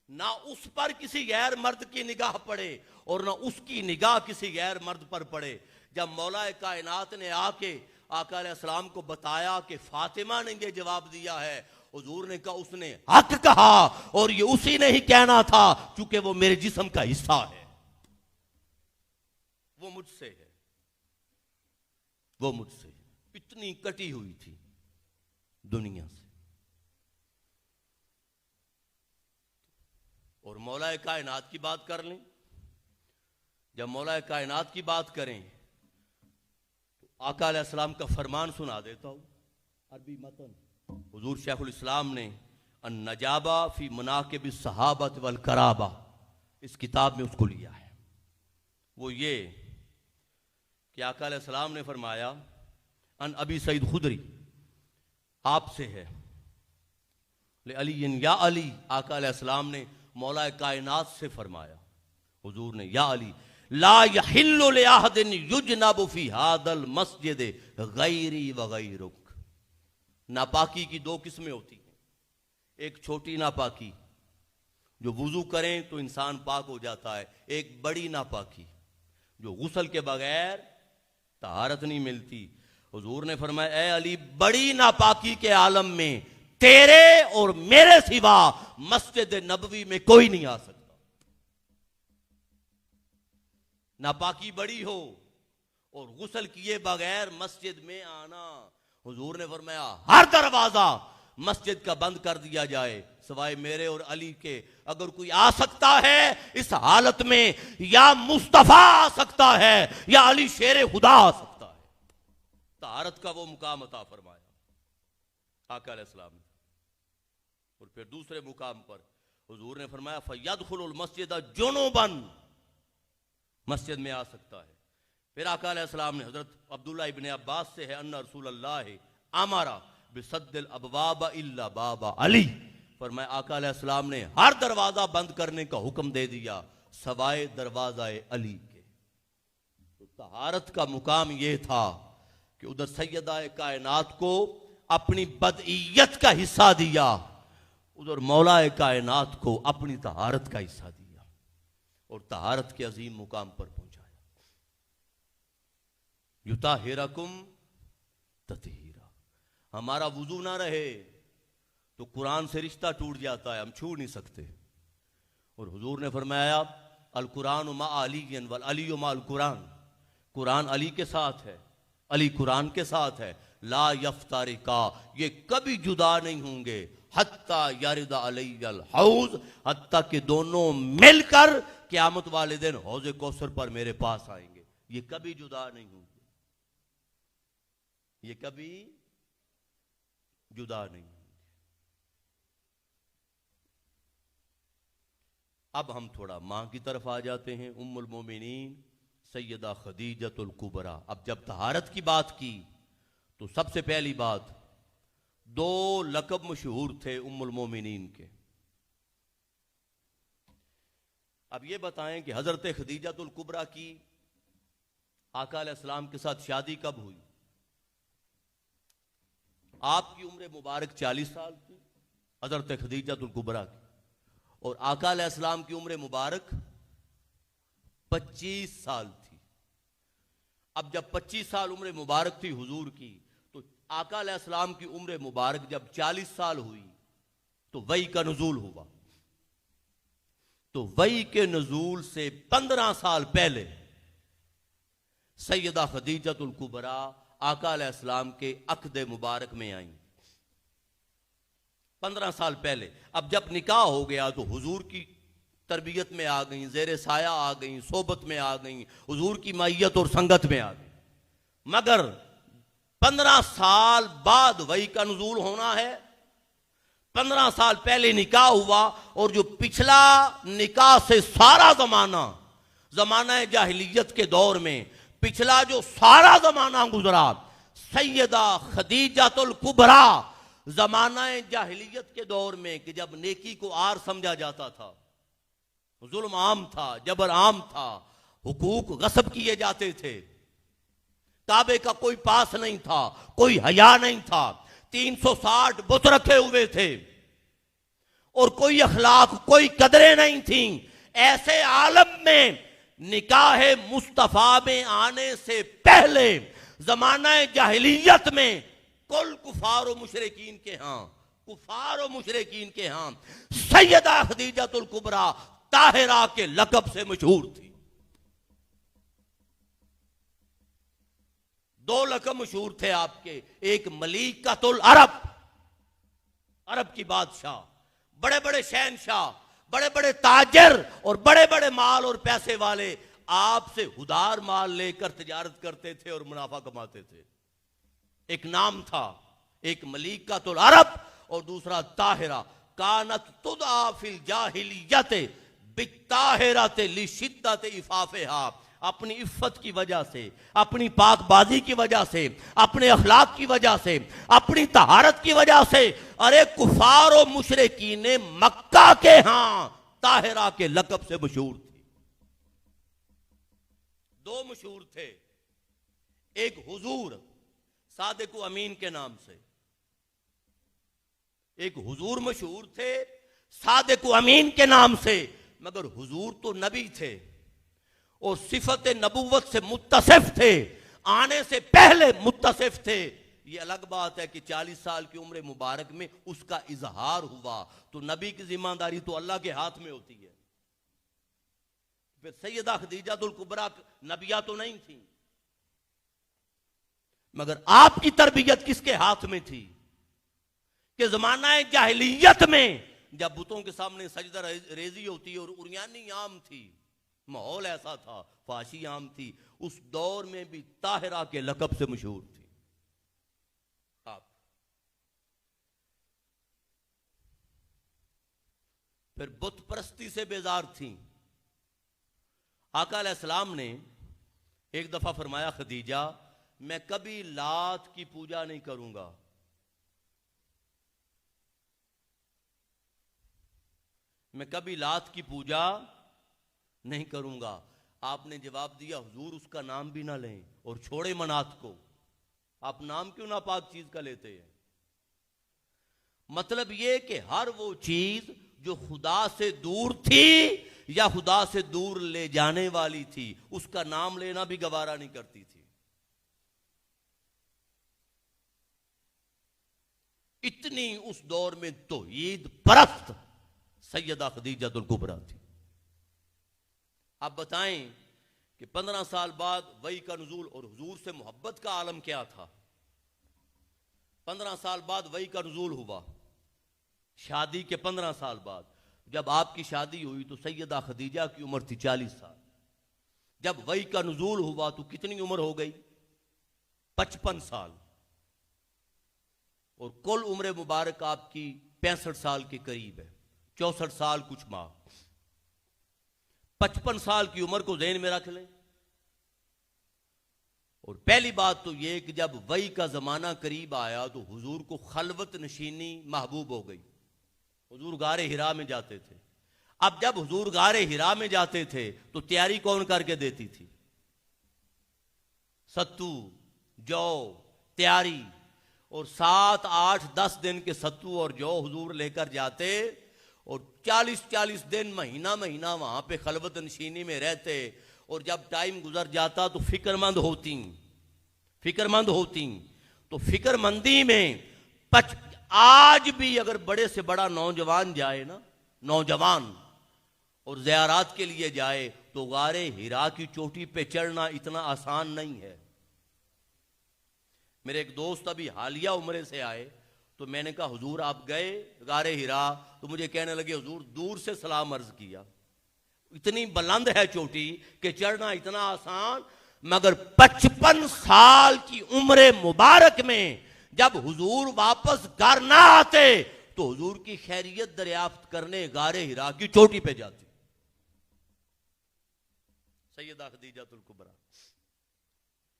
نہ اس پر کسی غیر مرد کی نگاہ پڑے اور نہ اس کی نگاہ کسی غیر مرد پر پڑے۔ جب مولا کائنات نے آ کے آقا علیہ السلام کو بتایا کہ فاطمہ نے یہ جواب دیا ہے، حضور نے کہا اس نے حق کہا اور یہ اسی نے ہی کہنا تھا چونکہ وہ میرے جسم کا حصہ ہے، وہ مجھ سے ہے، وہ مجھ سے ہے۔ اتنی کٹی ہوئی تھی دنیا سے۔ اور مولا کائنات کی بات کر لیں، جب مولا کائنات کی بات کریں تو آقا علیہ السلام کا فرمان سنا دیتا ہوں، عربی متن حضور شیخ الاسلام نے النجابہ فی مناقب الصحابۃ والقرابہ اس کتاب میں اس کو لیا ہے۔ وہ یہ کہ آقا علیہ السلام نے فرمایا ان ابی سعید خدری، آپ سے ہے، علی یا علی، آقا علیہ السلام نے مولا کائنات سے فرمایا، حضور نے یا علی لا یحل لأحد یجنب فی ھذا المسجد غیری وغیرک۔ ناپاکی کی دو قسمیں ہوتی ہیں، ایک چھوٹی ناپاکی جو وضو کریں تو انسان پاک ہو جاتا ہے، ایک بڑی ناپاکی جو غسل کے بغیر طہارت نہیں ملتی۔ حضور نے فرمایا اے علی بڑی ناپاکی کے عالم میں تیرے اور میرے سوا مسجد نبوی میں کوئی نہیں آ سکتا۔ ناپاکی بڑی ہو اور غسل کیے بغیر مسجد میں آنا، حضور نے فرمایا ہر دروازہ مسجد کا بند کر دیا جائے سوائے میرے اور علی کے۔ اگر کوئی آ سکتا ہے اس حالت میں یا مصطفیٰ آ سکتا ہے یا علی شیر خدا آ سکتا ہے۔ طہارت کا وہ مقام عطا فرمایا آقا علیہ السلام نے۔ اور پھر دوسرے مقام پر حضور نے فرمایا فَيَدْخُلُ الْمَسْجِدَ جُنُوبًا، مسجد میں آ سکتا ہے۔ پھر آقا علیہ السلام نے حضرت عبداللہ ابن عباس سے ہے ان رسول اللہ امرا بسد الابواب الا باب علی، فرمایا آقا علیہ السلام نے ہر دروازہ بند کرنے کا حکم دے دیا سوائے دروازہ علی کے۔ تو طہارت کا مقام یہ تھا کہ ادھر سیدہ کائنات کو اپنی بدعیت کا حصہ دیا، ادھر مولا کائنات کو اپنی طہارت کا حصہ دیا اور طہارت کے عظیم مقام پر پہنچایا۔ یطہرکم تطہیرا، ہمارا وضو نہ رہے تو قرآن سے رشتہ ٹوٹ جاتا ہے، ہم چھو نہیں سکتے۔ اور حضور نے فرمایا القرآن مع علی والعلی مع القرآن، قرآن علی کے ساتھ ہے، علی قرآن کے ساتھ ہے، لا یفترقا، یہ کبھی جدا نہیں ہوں گے حتی یرد علی الحوض، حتیٰ کہ دونوں مل کر قیامت والے دن حوض کوثر پر میرے پاس آئیں گے. یہ کبھی جدا نہیں ہوں گے، یہ کبھی جدا نہیں ہوں گے. اب ہم تھوڑا ماں کی طرف آ جاتے ہیں. ام المومنین سیدہ خدیجۃ الکبریٰ. اب جب طہارت کی بات کی تو سب سے پہلی بات، دو لقب مشہور تھے ام المومنین کے. اب یہ بتائیں کہ حضرت خدیجۃ الکبریٰ کی آقا علیہ السلام کے ساتھ شادی کب ہوئی؟ آپ کی عمر مبارک 40 سال تھی حضرت خدیجۃ الکبریٰ کی، اور آقا علیہ السلام کی عمر مبارک 25 سال تھی. اب جب 25 سال عمر مبارک تھی حضور کی، تو آقا علیہ السلام کی عمر مبارک جب 40 سال ہوئی تو وحی کا نزول ہوا. تو وحی کے نزول سے 15 سال پہلے سیدہ خدیجۃ الکبریٰ آقا علیہ السلام کے عقد مبارک میں آئیں. 15 سال پہلے. اب جب نکاح ہو گیا تو حضور کی تربیت میں آ گئیں، زیر سایہ آ گئیں، صحبت میں آ گئیں، حضور کی معیت اور سنگت میں آ گئیں. مگر 15 سال بعد وحی کا نزول ہونا ہے. 15 سال پہلے نکاح ہوا، اور جو پچھلا نکاح سے سارا زمانہ جاہلیت کے دور میں پچھلا جو سارا زمانہ گزرا، سیدہ خدیجۃ الکبریٰ زمانہ جاہلیت کے دور میں، کہ جب نیکی کو عار سمجھا جاتا تھا، ظلم عام تھا، جبر عام تھا، حقوق غصب کیے جاتے تھے، کعبے کا کوئی پاس نہیں تھا، کوئی حیا نہیں تھا، 360 بت رکھے ہوئے تھے، اور کوئی اخلاق، کوئی قدریں نہیں تھیں. ایسے عالم میں نکاح مصطفیٰ میں آنے سے پہلے زمانہ جاہلیت میں کل کفار و مشرکین کے ہاں سیدہ خدیجۃ الکبریٰ طاہرہ کے لقب سے مشہور تھی. 2 لقب مشہور تھے آپ کے. ایک ملیکۃ العرب، عرب کی بادشاہ، بڑے بڑے شہنشاہ، بڑے بڑے تاجر اور بڑے بڑے مال اور پیسے والے آپ سے ادھار مال لے کر تجارت کرتے تھے اور منافع کماتے تھے. ایک نام تھا، ایک ملیکۃ العرب اور دوسرا طاہرہ. کانت تدعی فی الجاہلیت بالطاہرۃ لشدۃ عفافہا. اپنی عفت کی وجہ سے، اپنی پاک بازی کی وجہ سے، اپنے اخلاق کی وجہ سے، اپنی طہارت کی وجہ سے، ارے کفار و مشرکین مکہ کے ہاں طاہرہ کے لقب سے مشہور تھی. 2 مشہور تھے، ایک حضور صادق و امین کے نام سے، ایک حضور مشہور تھے صادق و امین کے نام سے. مگر حضور تو نبی تھے اور صفت نبوت سے متصف تھے، آنے سے پہلے متصف تھے. یہ الگ بات ہے کہ 40 سال کی عمر مبارک میں اس کا اظہار ہوا، تو نبی کی ذمہ داری تو اللہ کے ہاتھ میں ہوتی ہے. پھر سیدہ خدیجۃ الکبریٰ نبیہ تو نہیں تھی، مگر آپ کی تربیت کس کے ہاتھ میں تھی؟ کہ زمانہ جاہلیت میں جب بتوں کے سامنے سجدہ ریزی ہوتی اور عریانی عام تھی، ماحول ایسا تھا، فحاشی عام تھی، اس دور میں بھی طاہرہ کے لقب سے مشہور تھی. آپ پھر بت پرستی سے بیزار تھیں. آقا علیہ السلام نے ایک دفعہ فرمایا، خدیجہ میں کبھی لات کی پوجا نہیں کروں گا. میں کبھی لات کی پوجا نہیں کروں گا. آپ نے جواب دیا، حضور اس کا نام بھی نہ لیں اور چھوڑے منات کو. آپ نام کیوں ناپاک چیز کا لیتے ہیں؟ مطلب یہ کہ ہر وہ چیز جو خدا سے دور تھی یا خدا سے دور لے جانے والی تھی، اس کا نام لینا بھی گوارا نہیں کرتی تھی. اتنی اس دور میں توحید پرست سیدہ خدیجۃ الکبریٰ تھی. آپ بتائیں کہ 15 سال بعد وحی کا نزول اور حضور سے محبت کا عالم کیا تھا. 15 سال بعد وحی کا نزول ہوا. شادی کے 15 سال بعد جب آپ کی شادی ہوئی تو سیدہ خدیجہ کی عمر تھی 40 سال. جب وحی کا نزول ہوا تو کتنی عمر ہو گئی؟ 55 سال. اور کل عمر مبارک آپ کی 65 سال کے قریب ہے، 64 سال کچھ ماہ. 55 سال کی عمر کو ذہن میں رکھ لیں. اور پہلی بات تو یہ کہ جب وحی کا زمانہ قریب آیا تو حضور کو خلوت نشینی محبوب ہو گئی. حضور غار حرا میں جاتے تھے. اب جب حضور غار حرا میں جاتے تھے تو تیاری کون کر کے دیتی تھی؟ ستو، جو، تیاری. اور 7، 8، 10 دن کے ستو اور جو حضور لے کر جاتے اور 40 دن مہینہ وہاں پہ خلوت نشینی میں رہتے. اور جب ٹائم گزر جاتا تو فکر مند ہوتی. تو فکر مندی میں آج بھی اگر بڑے سے بڑا نوجوان جائے نا، نوجوان اور زیارات کے لیے جائے تو غار حرا کی چوٹی پہ چڑھنا اتنا آسان نہیں ہے. میرے ایک دوست ابھی حالیہ عمرے سے آئے تو میں نے کہا حضور آپ گئے غار حرا؟ تو مجھے کہنے لگے حضور دور سے سلام عرض کیا. اتنی بلند ہے چوٹی کہ چڑھنا اتنا آسان، مگر 55 سال کی عمر مبارک میں جب حضور واپس گھر نہ آتے تو حضور کی خیریت دریافت کرنے غار حرا کی چوٹی پہ جاتے. سیدہ خدیجہ الکبریٰ.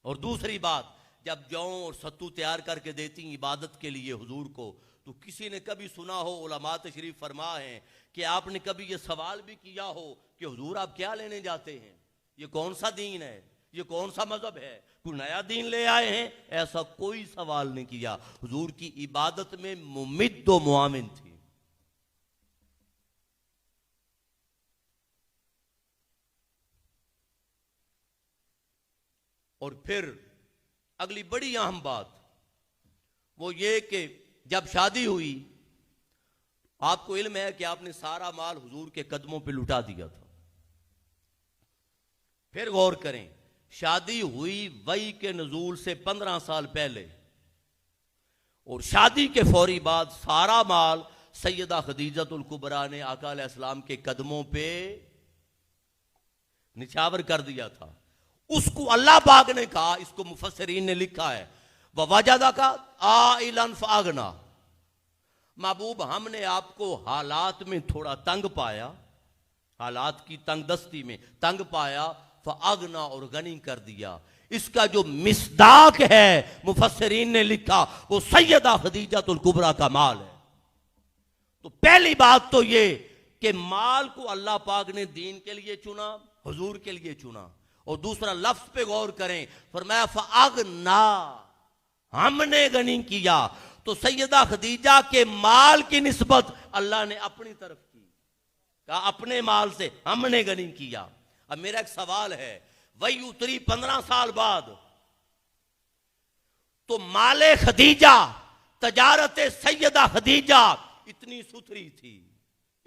اور دوسری بات، جب جو اور ستو تیار کر کے دیتی عبادت کے لیے حضور کو، تو کسی نے کبھی سنا ہو، علماء تشریف فرما ہیں کہ آپ نے کبھی یہ سوال بھی کیا ہو کہ حضور آپ کیا لینے جاتے ہیں؟ یہ کون سا دین ہے؟ یہ کون سا مذہب ہے؟ کوئی نیا دین لے آئے ہیں؟ ایسا کوئی سوال نہیں کیا. حضور کی عبادت میں ممد و معاون تھی. اور پھر اگلی بڑی اہم بات وہ یہ کہ جب شادی ہوئی آپ کو علم ہے کہ آپ نے سارا مال حضور کے قدموں پہ لٹا دیا تھا. پھر غور کریں، شادی ہوئی وحی کے نزول سے 15 سال پہلے، اور شادی کے فوری بعد سارا مال سیدہ خدیجہ الکبریٰ نے آقا علیہ السلام کے قدموں پہ نچھاور کر دیا تھا. اس کو اللہ پاک نے کہا، اس کو مفسرین نے لکھا ہے وَوَجَدَكَ عَائِلًا فَأَغْنَىٰ. محبوب ہم نے آپ کو حالات میں تھوڑا تنگ پایا، حالات کی تنگ دستی میں تنگ پایا، فَأَغْنَىٰ اور غنی کر دیا. اس کا جو مصداق ہے مفسرین نے لکھا وہ سیدہ خدیجہ الکبریٰ کا مال ہے. تو پہلی بات تو یہ کہ مال کو اللہ پاک نے دین کے لیے چنا، حضور کے لیے چنا. اور دوسرا لفظ پہ غور کریں، فرمایا فَأَغْنَىٰ، ہم نے غنی کیا. تو سیدہ خدیجہ کے مال کی نسبت اللہ نے اپنی طرف کی، کہا اپنے مال سے ہم نے غنی کیا. اب میرا ایک سوال ہے، وہی اتری 15 سال بعد تو مال خدیجہ، تجارت سیدہ خدیجہ اتنی ستھری تھی،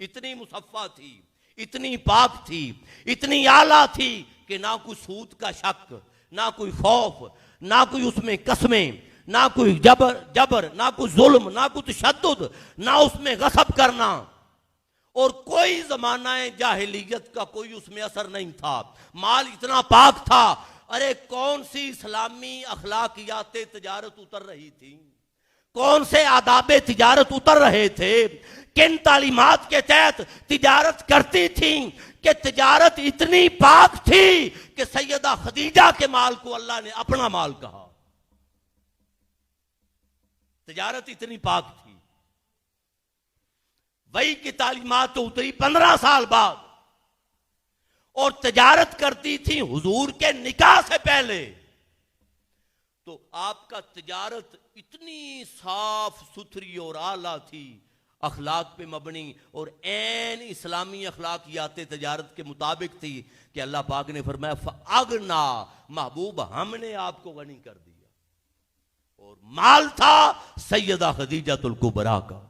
اتنی مصفہ تھی، اتنی پاک تھی، اتنی اعلیٰ تھی کہ نہ کوئی سود کا شک، نہ کوئی خوف، نہ کوئی اس میں قسمیں، نہ کوئی جبر، نہ کوئی ظلم، نہ کوئی تشدد، نہ اس میں غصب کرنا. اور کوئی زمانہ جاہلیت کا کوئی اس میں اثر نہیں تھا. مال اتنا پاک تھا. ارے کون سی اسلامی اخلاقیات تجارت اتر رہی تھی، کون سے آداب تجارت اتر رہے تھے، کن تعلیمات کے تحت تجارت کرتی تھیں کہ تجارت اتنی پاک تھی کہ سیدہ خدیجہ کے مال کو اللہ نے اپنا مال کہا. تجارت اتنی پاک تھی. وحی کی تعلیمات تو اتری 15 سال بعد، اور تجارت کرتی تھی حضور کے نکاح سے پہلے. تو آپ کا تجارت اتنی صاف ستھری اور اعلیٰ تھی، اخلاق پہ مبنی اور عین اسلامی اخلاقیات تجارت کے مطابق تھی کہ اللہ پاک نے فرمایا فَأَغْنَىٰ، محبوب ہم نے آپ کو غنی کر دیا. اور مال تھا سیدہ خدیجہ الکبریٰ کا.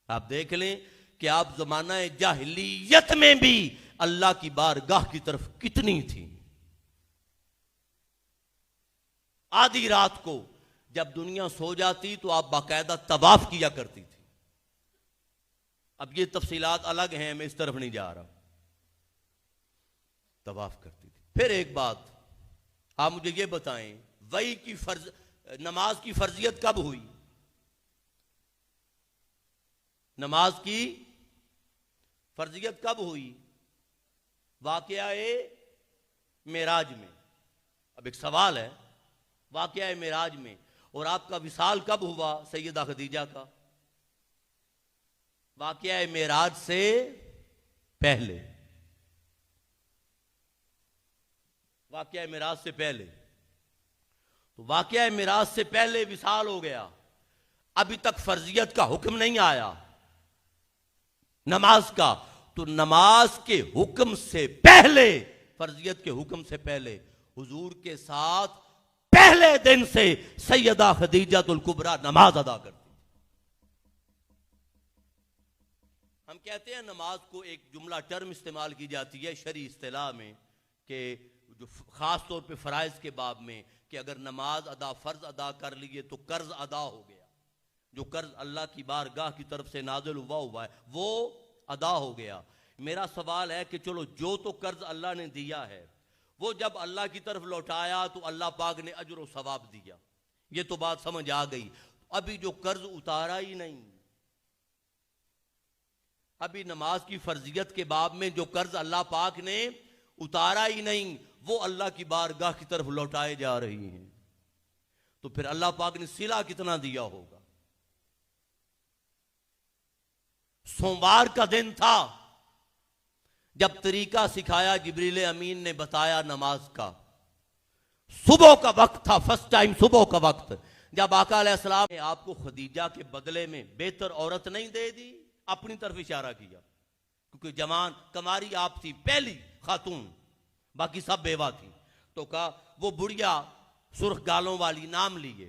آپ دیکھ لیں کہ آپ زمانہ جاہلیت میں بھی اللہ کی بارگاہ کی طرف کتنی تھی. آدھی رات کو جب دنیا سو جاتی تو آپ باقاعدہ طواف کیا کرتی تھی. اب یہ تفصیلات الگ ہیں، میں اس طرف نہیں جا رہا. طواف کرتی تھی. پھر ایک بات آپ مجھے یہ بتائیں، وحی کی نماز کی فرضیت کب ہوئی؟ نماز کی فرضیت کب ہوئی؟ واقعہ معراج میں. اب ایک سوال ہے، واقعہ معراج میں. اور آپ کا وصال کب ہوا سیدہ خدیجہ کا؟ واقعہ معراج سے پہلے. واقعہ معراج سے پہلے. تو واقعہ معراج سے پہلے وصال ہو گیا، ابھی تک فرضیت کا حکم نہیں آیا نماز کا. تو نماز کے حکم سے پہلے، فرضیت کے حکم سے پہلے، حضور کے ساتھ پہلے دن سے سیدہ خدیجہ الکبریٰ نماز ادا کرتی. ہم کہتے ہیں نماز کو ایک جملہ ٹرم استعمال کی جاتی ہے شرعی اصطلاح میں، کہ جو خاص طور پہ فرائض کے باب میں، کہ اگر نماز فرض ادا کر لیے تو قرض ادا ہو گیا. جو قرض اللہ کی بارگاہ کی طرف سے نازل ہوا ہے وہ ادا ہو گیا. میرا سوال ہے کہ چلو جو تو قرض اللہ نے دیا ہے وہ جب اللہ کی طرف لوٹایا تو اللہ پاک نے اجر و ثواب دیا، یہ تو بات سمجھ آ گئی. ابھی جو قرض اتارا ہی نہیں، ابھی نماز کی فرضیت کے باب میں جو قرض اللہ پاک نے اتارا ہی نہیں، وہ اللہ کی بارگاہ کی طرف لوٹائے جا رہی ہیں. تو پھر اللہ پاک نے صلہ کتنا دیا ہوگا؟ سوموار کا دن تھا جب طریقہ سکھایا جبریل امین نے بتایا نماز کا. صبح کا وقت تھا، فرسٹ ٹائم صبح کا وقت، جب آقا علیہ السلام نے آپ کو خدیجہ کے بدلے میں بہتر عورت نہیں دے دی. اپنی طرف اشارہ کیا، کیونکہ جوان کماری آپ تھی، پہلی خاتون، باقی سب بیوہ تھی. تو کہا وہ بڑھیا سرخ گالوں والی، نام لیے،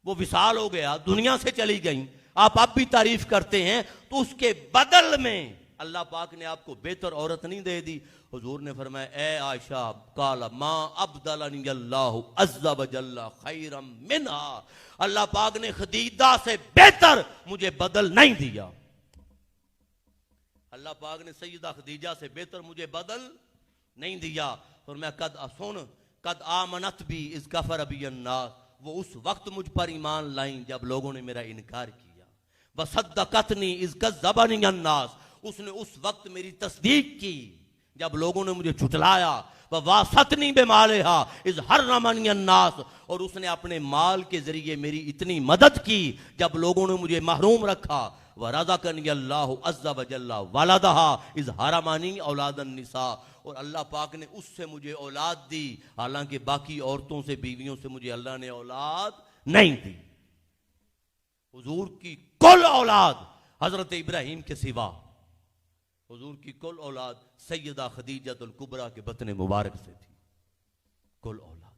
وہ وصال ہو گیا، دنیا سے چلی گئیں. آپ اب بھی تعریف کرتے ہیں، تو اس کے بدل میں اللہ پاک نے آپ کو بہتر عورت نہیں دے دی. حضور نے فرمایا اے عائشہ، قال ما ابدلنی اللہ عز وجل خیرا منہا، اللہ پاک نے خدیجہ سے بہتر مجھے بدل نہیں دیا. اللہ پاک نے سیدہ خدیجہ سے بہتر مجھے بدل نہیں دیا. فرمایا قد آمنت بھی اذ کفر بی الناس، وہ اس وقت مجھ پر ایمان لائیں جب لوگوں نے میرا انکار کیا. وصدقتنی اذ کذبنی الناس، اس نے اس وقت میری تصدیق کی جب لوگوں نے مجھے جھٹلایا. وواستنی بمالہا اذ حرمنی الناس، اور اس نے اپنے مال کے ذریعے میری اتنی مدد کی جب لوگوں نے مجھے محروم رکھا. وَرَزَقَنِيَ اللَّهُ عَزَّ وَجَلَّ وَلَدَهَا اِذْ حَرَمَنِي اولاد النساء، اور اللہ پاک نے اس سے مجھے اولاد دی، حالانکہ باقی عورتوں سے، بیویوں سے مجھے اللہ نے اولاد نہیں دی. حضور کی کل اولاد حضرت ابراہیم کے سوا، حضور کی کل اولاد سیدہ خدیجہ الکبریٰ کے بطن مبارک سے تھی، کل اولاد.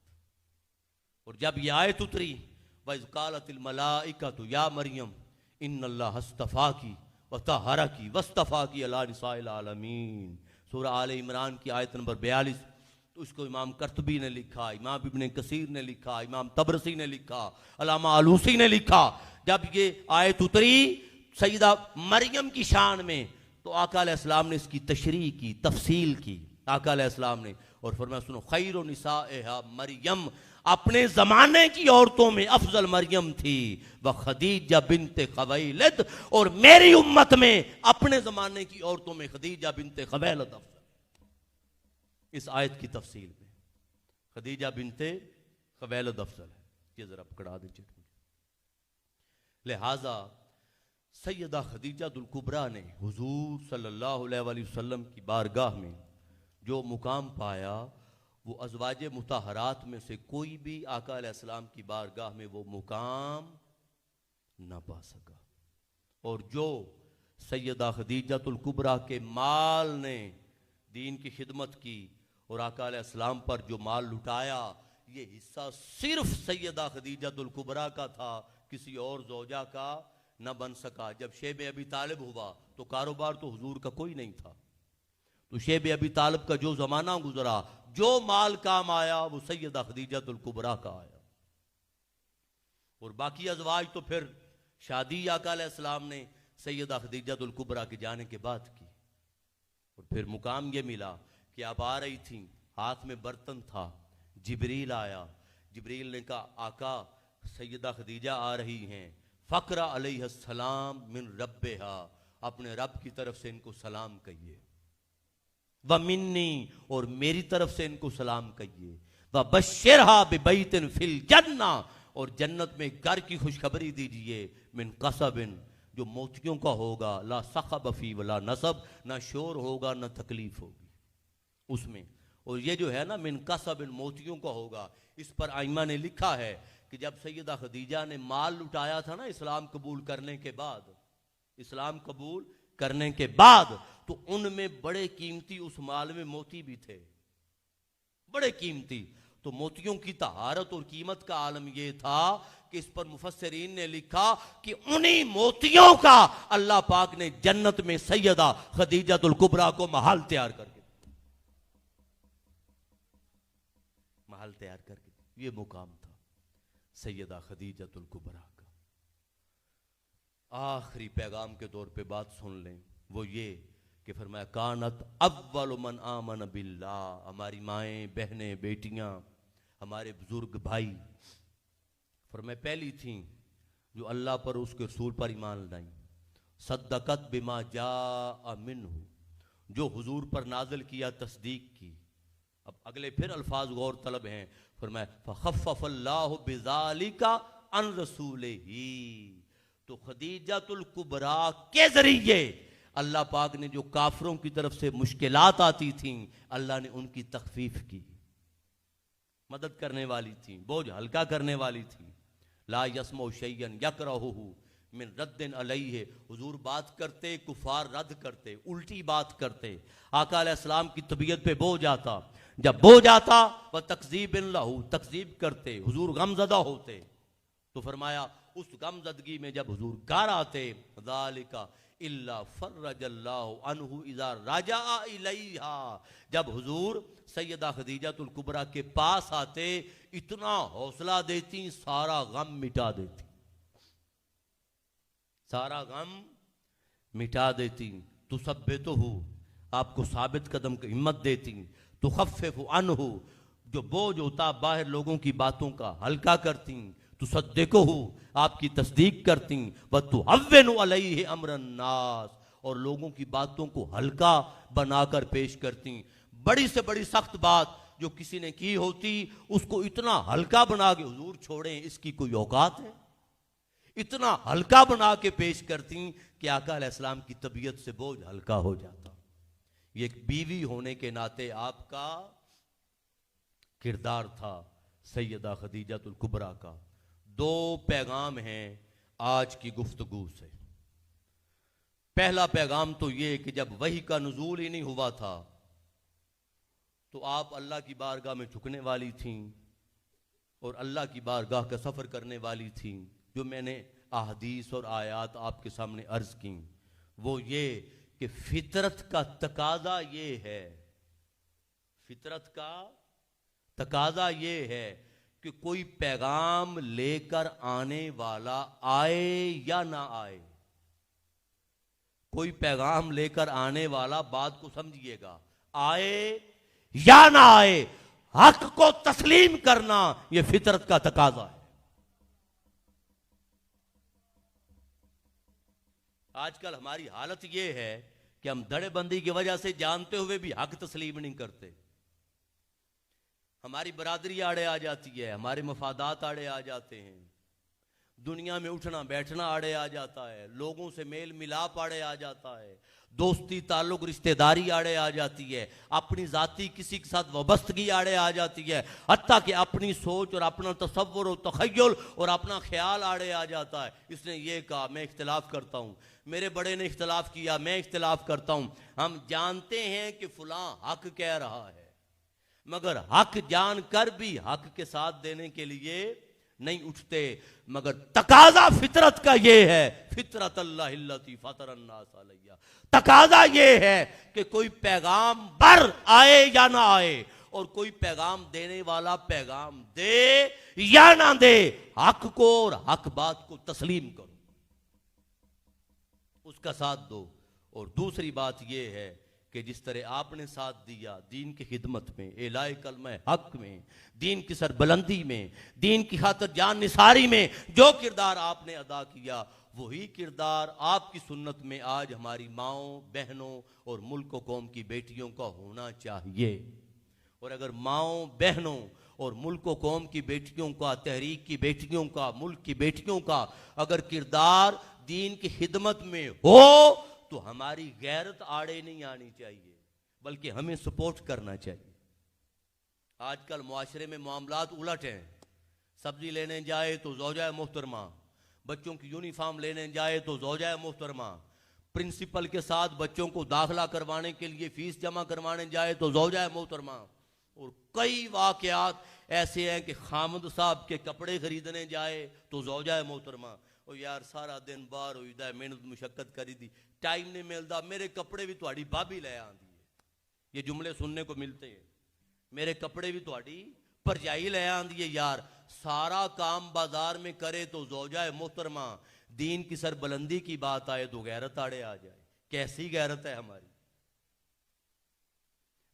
اور جب یہ آیت اتری وَإِذْ قَالَتِ الْمَلَائِكَةُ يَا مَرْيَمُ ان اللہ اصطفاکی وطہرکی واصطفاکی علی نساء العالمین، سورہ آل عمران کی آیت نمبر 42. تو اس کو امام قرطبی نے لکھا، امام ابن کثیر نے لکھا، امام طبرسی نے لکھا، علامہ آلوسی نے لکھا. جب یہ آیت اتری سیدہ مریم کی شان میں تو آقا علیہ السلام نے اس کی تشریح کی، تفصیل کی. آقا علیہ السلام نے اور فرمایا سنو، خیر نسائہا مریم، اپنے زمانے کی عورتوں میں افضل مریم تھی، وخدیجہ بنت خویلد، اور میری امت میں اپنے زمانے کی عورتوں میں خدیجہ بنت خویلد افضل. اس آیت کی تفصیل میں خدیجہ بنت خویلد افضل ہے. یہ ذرا پکڑا دیجیے. لہذا سیدہ خدیجہ الکبریٰ نے حضور صلی اللہ علیہ وآلہ وسلم کی بارگاہ میں جو مقام پایا، وہ ازواج مطہرات میں سے کوئی بھی آقا علیہ السلام کی بارگاہ میں وہ مقام نہ پا سکا. اور جو سیدہ خدیجہ الکبریٰ کے مال نے دین کی خدمت کی اور آقا علیہ السلام پر جو مال لٹایا، یہ حصہ صرف سیدہ خدیجہ الکبریٰ کا تھا، کسی اور زوجہ کا نہ بن سکا. جب شیب ابی طالب ہوا تو کاروبار تو حضور کا کوئی نہیں تھا، تو شیب ابی طالب کا جو زمانہ گزرا، جو مال کام آیا، وہ سیدہ خدیجہ الکبریٰ کا آیا. اور باقی ازواج تو پھر شادی آقا علیہ السلام نے سیدہ خدیجہ الکبریٰ کے جانے کے بعد کی. اور پھر مقام یہ ملا کہ آپ آ رہی تھیں, ہاتھ میں برتن تھا, جبریل آیا. جبریل نے کہا آقا سیدہ خدیجہ آ رہی ہیں, فقرہ علیہ السلام من ربہا, اپنے رب کی طرف سے ان کو سلام کہیے, ومنی, اور میری طرف سے ان کو سلام کہیے, وبشرھا ببیت فی الجنہ, اور جنت میں گھر کی خوشخبری دیجئے, من قصب, جو موتیوں کا ہوگا, لا صخب فی ولا نصب, نہ شور ہوگا نہ تکلیف ہوگی اس میں. اور یہ جو ہے نا من قصب, موتیوں کا ہوگا, اس پر ائمہ نے لکھا ہے کہ جب سیدہ خدیجہ نے مال لٹایا تھا نا اسلام قبول کرنے کے بعد, اسلام قبول کرنے کے بعد, تو ان میں بڑے قیمتی, اس مال میں موتی بھی تھے, بڑے قیمتی. تو موتیوں کی طہارت اور قیمت کا عالم یہ تھا کہ اس پر مفسرین نے لکھا کہ انہی موتیوں کا اللہ پاک نے جنت میں سیدہ خدیجہ الکبریٰ کو محل تیار کر کے, محل تیار کر کے, یہ مقام تھا سیدہ خدیجہ الکبریٰ کا. آخری پیغام کے طور پہ بات سن لیں, وہ یہ کہ فرمایا کانت اول من آمن باللہ, ہماری مائیں, بہنیں, بیٹیاں, ہمارے بزرگ بھائی, فرمایا پہلی تھیں جو اللہ پر, اس کے رسول پر ایمان لائیں. صدقت بما جاء منہ, جو حضور پر نازل کیا تصدیق کی. اب اگلے پھر الفاظ غور طلب ہیں. فرمایا فخفف اللہ بذالک عن رسولہ, تو خدیجہ الکبریٰ کے ذریعے اللہ پاک نے جو کافروں کی طرف سے مشکلات آتی تھیں, اللہ نے ان کی تخفیف کی, مدد کرنے والی تھیں, بوجھ ہلکا کرنے والی تھیں. لا یسمع شیئا یکرہہ من رد علیہ, حضور بات کرتے, کفار رد کرتے, الٹی بات کرتے. آقا علیہ السلام کی طبیعت پہ بوجھ آتا, جب بوجھ آتا وہ تکذیب لہ, تکذیب کرتے, حضور غمزدہ ہوتے. تو فرمایا اس غمزدگی میں جب حضور گھر آتے, ذالک الا فرج اللہ عنہ اذا رجع الیہا, جب حضور سیدہ خدیجہ الکبریٰ کے پاس آتے اتنا حوصلہ دیتی, سارا غم مٹا دیتی, سارا غم مٹا دیتی. تثبتہ, آپ کو ثابت قدم کی ہمت دیتی. تخفف عنہ, جو بوجھ ہوتا باہر لوگوں کی باتوں کا ہلکا کرتی. تصدقہ, آپ کی تصدیق کرتی. وتہون علیہ امر الناس, اور لوگوں کی باتوں کو ہلکا بنا کر پیش کرتی. بڑی سے بڑی سخت بات جو کسی نے کی ہوتی اس کو اتنا ہلکا بنا کے, حضور چھوڑیں اس کی کوئی اوقات ہے, اتنا ہلکا بنا کے پیش کرتی کہ آقا علیہ السلام کی طبیعت سے بوجھ ہلکا ہو جاتا. یہ ایک بیوی ہونے کے ناطے آپ کا کردار تھا سیدہ خدیجہ الکبریٰ کا. دو پیغام ہیں آج کی گفتگو سے. پہلا پیغام تو یہ کہ جب وحی کا نزول ہی نہیں ہوا تھا تو آپ اللہ کی بارگاہ میں جھکنے والی تھیں اور اللہ کی بارگاہ کا سفر کرنے والی تھیں. جو میں نے احادیث اور آیات آپ کے سامنے عرض کی وہ یہ کہ فطرت کا تقاضا یہ ہے, فطرت کا تقاضا یہ ہے کہ کوئی پیغام لے کر آنے والا آئے یا نہ آئے, کوئی پیغام لے کر آنے والا, بات کو سمجھیے گا, آئے یا نہ آئے, حق کو تسلیم کرنا یہ فطرت کا تقاضا ہے. آج کل ہماری حالت یہ ہے کہ ہم دھڑے بندی کی وجہ سے جانتے ہوئے بھی حق تسلیم نہیں کرتے. ہماری برادری آڑے آ جاتی ہے, ہمارے مفادات آڑے آ جاتے ہیں, دنیا میں اٹھنا بیٹھنا آڑے آ جاتا ہے, لوگوں سے میل ملاپ آڑے آ جاتا ہے, دوستی تعلق رشتہ داری آڑے آ جاتی ہے, اپنی ذاتی کسی کے ساتھ وابستگی آڑے آ جاتی ہے, حتیٰ کہ اپنی سوچ اور اپنا تصور و تخیل اور اپنا خیال آڑے آ جاتا ہے. اس نے یہ کہا میں اختلاف کرتا ہوں, میرے بڑے نے اختلاف کیا میں اختلاف کرتا ہوں. ہم جانتے ہیں کہ فلاں حق کہہ رہا ہے, مگر حق جان کر بھی حق کے ساتھ دینے کے لیے نہیں اٹھتے. مگر تقاضا فطرت کا یہ ہے, فطرت اللہ التی فطر الناس علیہ, تقاضا یہ ہے کہ کوئی پیغام بر آئے یا نہ آئے, اور کوئی پیغام دینے والا پیغام دے یا نہ دے، حق کو اور حق بات کو تسلیم کرو، اس کا ساتھ دو۔ اور دوسری بات یہ ہے کہ جس طرح آپ نے ساتھ دیا دین کی خدمت میں، اعلاء کلمہ حق میں، دین کی سربلندی میں، دین کی خاطر جان نثاری میں جو کردار آپ نے ادا کیا، وہی کردار آپ کی سنت میں آج ہماری ماؤں، بہنوں اور ملک و قوم کی بیٹیوں کا ہونا چاہیے۔ اور اگر ماؤں، بہنوں اور ملک و قوم کی بیٹیوں کا، تحریک کی بیٹیوں کا، ملک کی بیٹیوں کا اگر کردار دین کی خدمت میں ہو تو ہماری غیرت آڑے نہیں آنی چاہیے، بلکہ ہمیں سپورٹ کرنا چاہیے۔ آج کل معاشرے میں معاملات الٹ ہیں، سبزی لینے جائے تو زوجہ محترمہ، بچوں کی یونیفارم لینے جائے تو زوجہ محترمہ، پرنسپل کے ساتھ بچوں کو داخلہ کروانے کے لیے فیس جمع کروانے جائے تو زوجہ محترمہ، اور کئی واقعات ایسے ہیں کہ خامد صاحب کے کپڑے خریدنے جائے تو زوجہ محترمہ، اور یار سارا دن باہر ہوئی دا، محنت مشقت کری دی، ٹائم نہیں ملتا، میرے کپڑے بھی تہاڈی بھابی لے آندی ہے۔ یہ جملے سننے کو ملتے ہیں، میرے کپڑے بھی تہاڈی پرجائی لے آندی ہے۔ یار سارا کام بازار میں کرے تو زوجہ محترمہ، دین کی سربلندی کی بات آئے تو غیرت آڑے آ جائے۔ کیسی غیرت ہے ہماری؟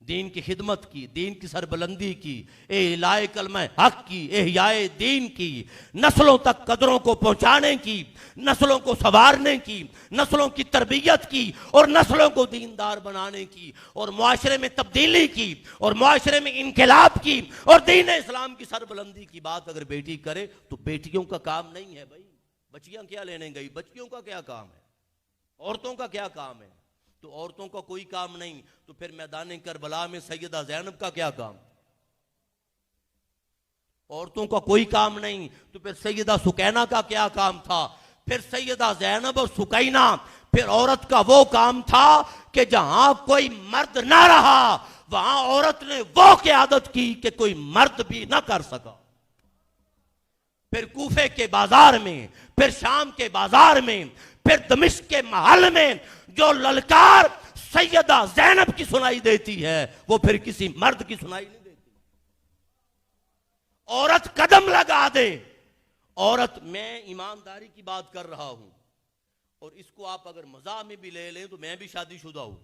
دین کی خدمت کی، دین کی سربلندی کی، اعلاء کلمہ حق کی، احیاء دین کی، نسلوں تک قدروں کو پہنچانے کی، نسلوں کو سنوارنے کی، نسلوں کی تربیت کی اور نسلوں کو دیندار بنانے کی، اور معاشرے میں تبدیلی کی اور معاشرے میں انقلاب کی اور دین اسلام کی سربلندی کی بات اگر بیٹی کرے تو بیٹیوں کا کام نہیں ہے بھائی۔ بچیاں کیا لینے گئی؟ بچیوں کا کیا کام ہے؟ عورتوں کا کیا کام ہے؟ تو عورتوں کا کوئی کام نہیں تو پھر میدان کربلا میں سیدہ زینب کا کیا کام؟ عورتوں کا کوئی کام نہیں تو پھر سیدہ سکینہ کا کیا کام تھا؟ پھر سیدہ زینب اور سکینہ، پھر عورت کا وہ کام تھا کہ جہاں کوئی مرد نہ رہا وہاں عورت نے وہ قیادت کی کہ کوئی مرد بھی نہ کر سکا۔ پھر کوفے کے بازار میں، پھر شام کے بازار میں، پھر دمشق کے محل میں جو للکار سیدہ زینب کی سنائی دیتی ہے وہ پھر کسی مرد کی سنائی نہیں دیتی۔ عورت قدم لگا دے، عورت، میں ایمانداری کی بات کر رہا ہوں اور اس کو آپ اگر مزاح میں بھی لے لیں تو میں بھی شادی شدہ ہوں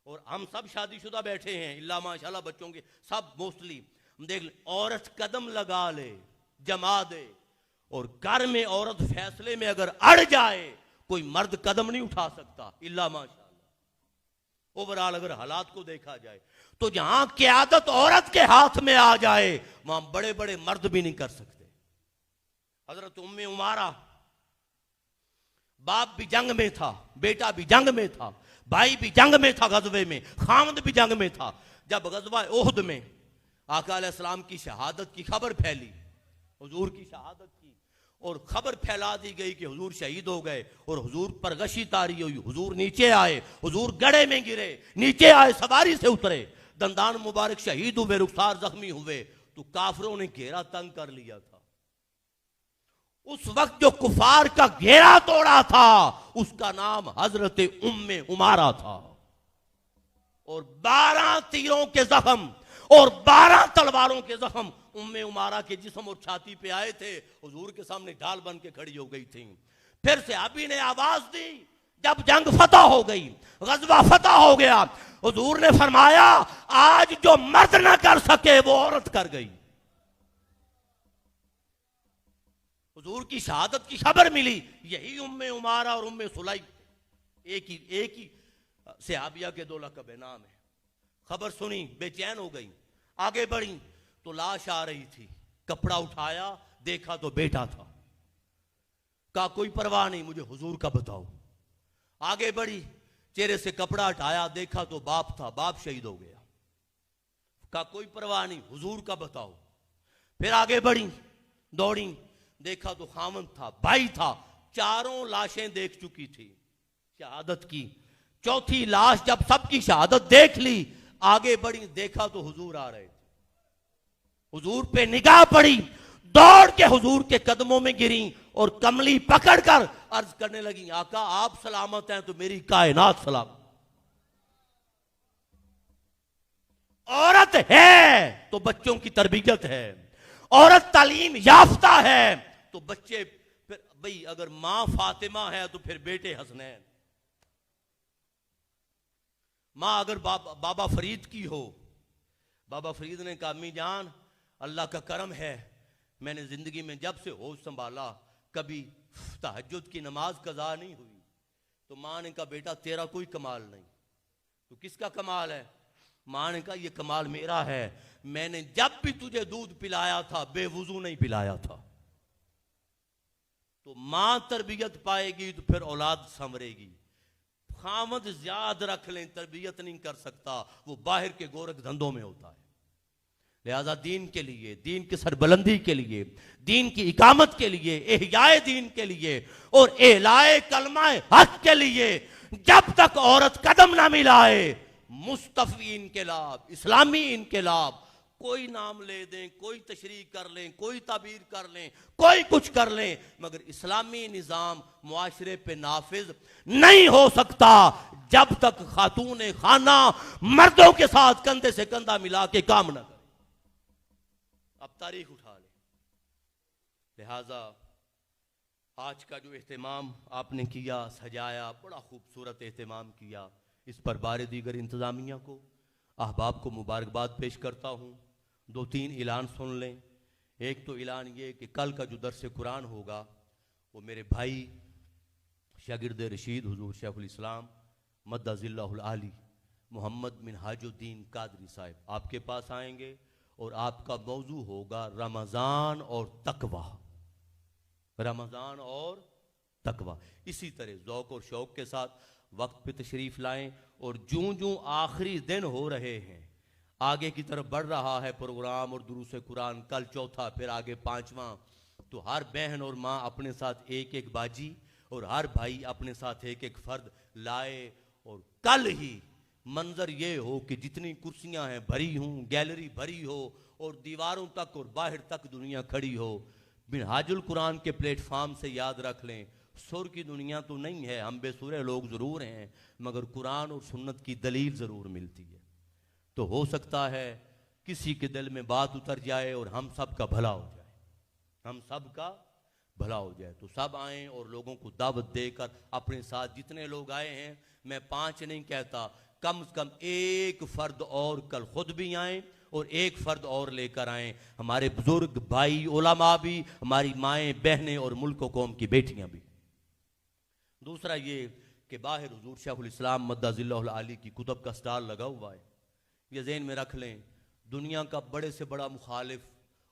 اور ہم سب شادی شدہ بیٹھے ہیں، اللہ ماشاءاللہ بچوں کے سب موسٹلی دیکھ لیں، عورت قدم لگا لے، جما دے، اور گھر میں عورت فیصلے میں اگر اڑ جائے کوئی مرد قدم نہیں اٹھا سکتا الا ماشاءاللہ۔ اوورال اگر حالات کو دیکھا جائے تو جہاں قیادت عورت کے ہاتھ میں آ جائے وہاں بڑے بڑے مرد بھی نہیں کر سکتے۔ حضرت ام عمارہ، باپ بھی جنگ میں تھا، بیٹا بھی جنگ میں تھا، بھائی بھی جنگ میں تھا، غزوے میں خامد بھی جنگ میں تھا۔ جب غزوہ احد میں آقا علیہ السلام کی شہادت کی خبر پھیلی، حضور کی شہادت کی، اور خبر پھیلا دی گئی کہ حضور شہید ہو گئے اور حضور پر غشی طاری ہوئی، حضور نیچے آئے، حضور گڑھے میں گرے، نیچے آئے، سواری سے اترے، دندان مبارک شہید ہوئے، رخسار زخمی ہوئے، تو کافروں نے گھیرا تنگ کر لیا تھا۔ اس وقت جو کفار کا گھیرا توڑا تھا اس کا نام حضرت ام عمارہ تھا، اور 12 تیروں کے زخم اور 12 تلواروں کے زخم ام عمارہ کے جسم اور چھاتی پہ آئے تھے، حضور کے سامنے ڈھال بن کے کھڑی ہو گئی تھیں۔ پھر صحابی نے آواز دی، جب جنگ فتح ہو گئی، غزوہ فتح ہو گیا، حضور نے فرمایا آج جو مرد نہ کر سکے وہ عورت کر گئی۔ حضور کی شہادت کی خبر ملی، یہی ام عمارہ اور ام سلیم ایک ہی صحابیہ کے 2 لقب نام ہے۔ خبر سنی، بے چین ہو گئی، آگے بڑھی تو لاش آ رہی تھی، کپڑا اٹھایا دیکھا تو بیٹا تھا، کہا کوئی پرواہ نہیں، مجھے حضور کا بتاؤ۔ آگے بڑھی، چہرے سے کپڑا ہٹایا دیکھا تو باپ تھا، باپ شہید ہو گیا، کہا کوئی پرواہ نہیں، حضور کا بتاؤ۔ پھر آگے بڑھی، دوڑی، دیکھا تو خامند تھا، بھائی تھا، 4 لاشیں دیکھ چکی تھی شہادت کی۔ چوتھی لاش جب سب کی شہادت دیکھ لی، آگے بڑھی، دیکھا تو حضور آ رہے تھے، حضور پہ نگاہ پڑی، دوڑ کے حضور کے قدموں میں گریں اور کملی پکڑ کر عرض کرنے لگیں آقا آپ سلامت ہیں تو میری کائنات سلامت۔ عورت ہے تو بچوں کی تربیت ہے، عورت تعلیم یافتہ ہے تو بچے پھر بھئی اگر ماں فاطمہ ہے تو پھر بیٹے حسنین، ماں اگر بابا فرید کی ہو، بابا فرید نے کہا امی جان اللہ کا کرم ہے، میں نے زندگی میں جب سے ہوش سنبھالا کبھی تہجد کی نماز قضا نہیں ہوئی، تو ماں نے کہا بیٹا تیرا کوئی کمال نہیں، تو کس کا کمال ہے؟ ماں نے کہا یہ کمال میرا ہے، میں نے جب بھی تجھے دودھ پلایا تھا بے وضو نہیں پلایا تھا۔ تو ماں تربیت پائے گی تو پھر اولاد سنورے گی۔ خامد یاد رکھ لیں تربیت نہیں کر سکتا، وہ باہر کے گورکھ دھندوں میں ہوتا ہے۔ لہذا دین کے لیے، دین کی سربلندی کے لیے، دین کی اقامت کے لیے، احیاء دین کے لیے اور اعلاء کلمہ حق کے لیے جب تک عورت قدم نہ ملائے، مصطفی انقلاب، اسلامی انقلاب، کوئی نام لے دیں، کوئی تشریح کر لیں، کوئی تعبیر کر لیں، کوئی کچھ کر لیں، مگر اسلامی نظام معاشرے پہ نافذ نہیں ہو سکتا جب تک خاتون خانہ مردوں کے ساتھ کندھے سے کندھا ملا کے کام نہ کرے۔ اب تاریخ اٹھا لیں۔ لہذا آج کا جو اہتمام آپ نے کیا، سجایا، بڑا خوبصورت اہتمام کیا، اس پر بار دیگر انتظامیہ کو، احباب کو مبارکباد پیش کرتا ہوں۔ 2-3 اعلان سن لیں۔ ایک تو اعلان یہ کہ کل کا جو درس قرآن ہوگا وہ میرے بھائی شاگرد رشید حضور شیخ الاسلام مد ظلہ العالی محمد منہاج الدین قادری صاحب آپ کے پاس آئیں گے، اور آپ کا موضوع ہوگا رمضان اور تقوی، رمضان اور تقوی۔ اسی طرح ذوق اور شوق کے ساتھ وقت پہ تشریف لائیں، اور جوں جوں آخری دن ہو رہے ہیں، آگے کی طرف بڑھ رہا ہے پروگرام اور دروس قرآن، کل چوتھا، پھر آگے 5واں، تو ہر بہن اور ماں اپنے ساتھ ایک ایک باجی اور ہر بھائی اپنے ساتھ ایک ایک فرد لائے، اور کل ہی منظر یہ ہو کہ جتنی کرسیاں ہیں بھری ہوں، گیلری بھری ہو، اور دیواروں تک اور باہر تک دنیا کھڑی ہو۔ منہاج القرآن کے پلیٹ فارم سے یاد رکھ لیں، سر کی دنیا تو نہیں ہے، ہم بے سورے لوگ ضرور ہیں، مگر قرآن اور سنت کی دلیل ضرور ملتی ہے۔ تو ہو سکتا ہے کسی کے دل میں بات اتر جائے اور ہم سب کا بھلا ہو جائے، ہم سب کا بھلا ہو جائے۔ تو سب آئیں اور لوگوں کو دعوت دے کر اپنے ساتھ جتنے لوگ آئے ہیں، میں 5 نہیں کہتا، کم از کم ایک فرد اور کل خود بھی آئیں اور ایک فرد اور لے کر آئیں، ہمارے بزرگ بھائی علماء بھی، ہماری مائیں بہنیں اور ملک و قوم کی بیٹیاں بھی۔ دوسرا یہ کہ باہر حضور شیخ الاسلام مد ظلہ العالی کی کتب کا سٹال لگا ہوا ہے، یہ ذہن میں رکھ لیں، دنیا کا بڑے سے بڑا مخالف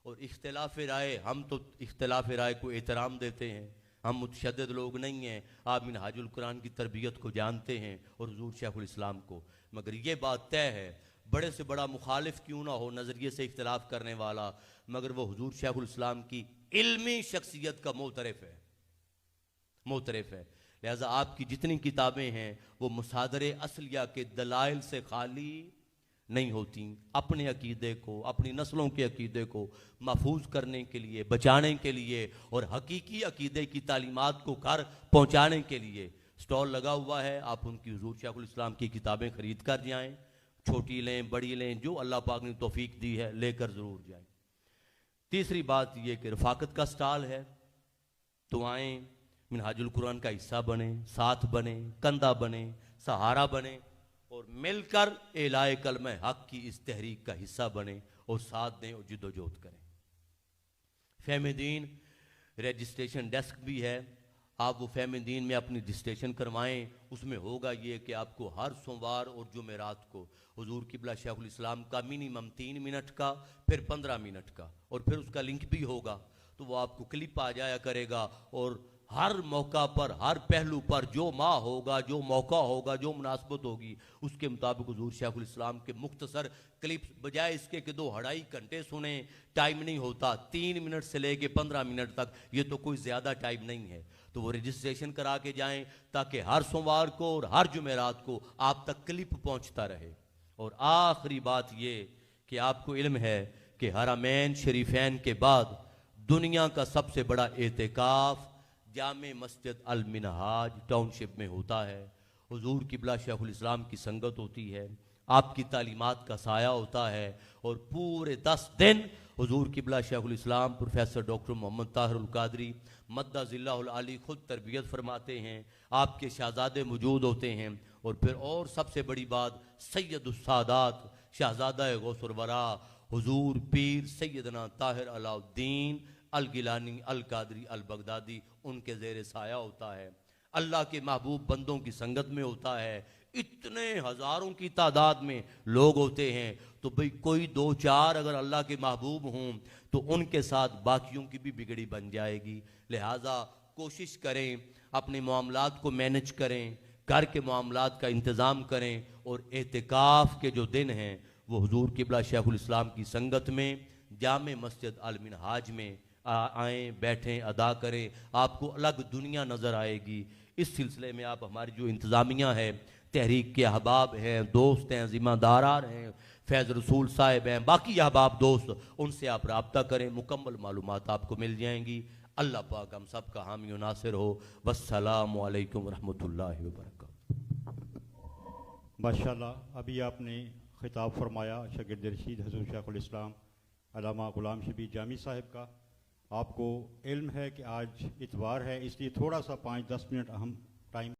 اور اختلاف رائے، ہم تو اختلاف رائے کو احترام دیتے ہیں، ہم متشدد لوگ نہیں ہیں، آپ منہاج القرآن کی تربیت کو جانتے ہیں اور حضور شیخ الاسلام کو، مگر یہ بات طے ہے بڑے سے بڑا مخالف کیوں نہ ہو، نظریے سے اختلاف کرنے والا، مگر وہ حضور شیخ الاسلام کی علمی شخصیت کا معترف ہے، معترف ہے۔ لہذا آپ کی جتنی کتابیں ہیں وہ مصادر اصلیہ کے دلائل سے خالی نہیں ہوتی، اپنے عقیدے کو، اپنی نسلوں کے عقیدے کو محفوظ کرنے کے لیے، بچانے کے لیے اور حقیقی عقیدے کی تعلیمات کو گھر پہنچانے کے لیے سٹال لگا ہوا ہے۔ آپ ان کی حضور شیخ الاسلام کی کتابیں خرید کر جائیں، چھوٹی لیں بڑی لیں، جو اللہ پاک نے توفیق دی ہے لے کر ضرور جائیں۔ تیسری بات یہ کہ رفاقت کا سٹال ہے، تو آئیں، منہاج القرآن کا حصہ بنیں، ساتھ بنیں، کندھا بنیں، سہارا بنیں، اور مل کر اعلاء کلمہ حق کی اس تحریک کا حصہ بنیں اور ساتھ دیں اور جد و جہد کریں۔ فہم دین رجسٹریشن ڈیسک بھی ہے، آپ وہ فہم دین میں اپنی رجسٹریشن کروائیں، اس میں ہوگا یہ کہ آپ کو ہر سوموار اور جمعرات کو حضور قبلہ شیخ الاسلام کا منیمم 3 منٹ کا، پھر 15 منٹ کا، اور پھر اس کا لنک بھی ہوگا، تو وہ آپ کو کلپ آ جایا کرے گا، اور ہر موقع پر، ہر پہلو پر جو ماہ ہوگا، جو موقع ہوگا، جو مناسبت ہوگی، اس کے مطابق حضور شیخ الاسلام کے مختصر کلپس، بجائے اس کے کہ 2-2.5 گھنٹے سنیں، ٹائم نہیں ہوتا، 3 منٹ سے لے کے 15 منٹ تک، یہ تو کوئی زیادہ ٹائم نہیں ہے، تو وہ رجسٹریشن کرا کے جائیں تاکہ ہر سوموار کو اور ہر جمعرات کو آپ تک کلپ پہنچتا رہے۔ اور آخری بات یہ کہ آپ کو علم ہے کہ حرمین شریفین کے بعد دنیا کا سب سے بڑا اعتکاف جامع مسجد المنہاج ٹاؤن شپ میں ہوتا ہے، حضور قبلہ شیخ الاسلام کی سنگت ہوتی ہے، آپ کی تعلیمات کا سایہ ہوتا ہے، اور پورے 10 دن حضور قبلہ شیخ الاسلام پروفیسر ڈاکٹر محمد طاہر القادری مدہ ذلہ العالی خود تربیت فرماتے ہیں، آپ کے شہزادے موجود ہوتے ہیں، اور پھر اور سب سے بڑی بات سید السادات شہزادہ غوث الورا حضور پیر سیدنا طاہر علاء الدین الگیلانی القادری البغدادی ان کے زیر سایہ ہوتا ہے، اللہ کے محبوب بندوں کی سنگت میں ہوتا ہے، اتنے ہزاروں کی تعداد میں لوگ ہوتے ہیں، تو بھئی کوئی 2-4 اگر اللہ کے محبوب ہوں تو ان کے ساتھ باقیوں کی بھی بگڑی بن جائے گی، لہٰذا کوشش کریں اپنے معاملات کو مینج کریں، گھر کے معاملات کا انتظام کریں، اور اعتکاف کے جو دن ہیں وہ حضور قبلہ شیخ الاسلام کی سنگت میں جامع مسجد المنہاج میں آئیں، بیٹھیں، ادا کریں، آپ کو الگ دنیا نظر آئے گی۔ اس سلسلے میں آپ ہماری جو انتظامیہ ہے، تحریک کے احباب ہیں، دوست ہیں، ذمہ داران ہیں، فیض رسول صاحب ہیں، باقی احباب دوست، ان سے آپ رابطہ کریں، مکمل معلومات آپ کو مل جائیں گی۔ اللہ پاک ہم سب کا حامی و ناصر ہو۔ والسلام علیکم ورحمۃ اللہ وبرکاتہ۔ ماشاءاللہ، ابھی آپ نے خطاب فرمایا شاگرد رشید حضور شیخ الاسلام علامہ غلام شبیر جامی صاحب کا۔ آپ کو علم ہے کہ آج اتوار ہے، اس لیے تھوڑا سا 5-10 منٹ اہم ٹائم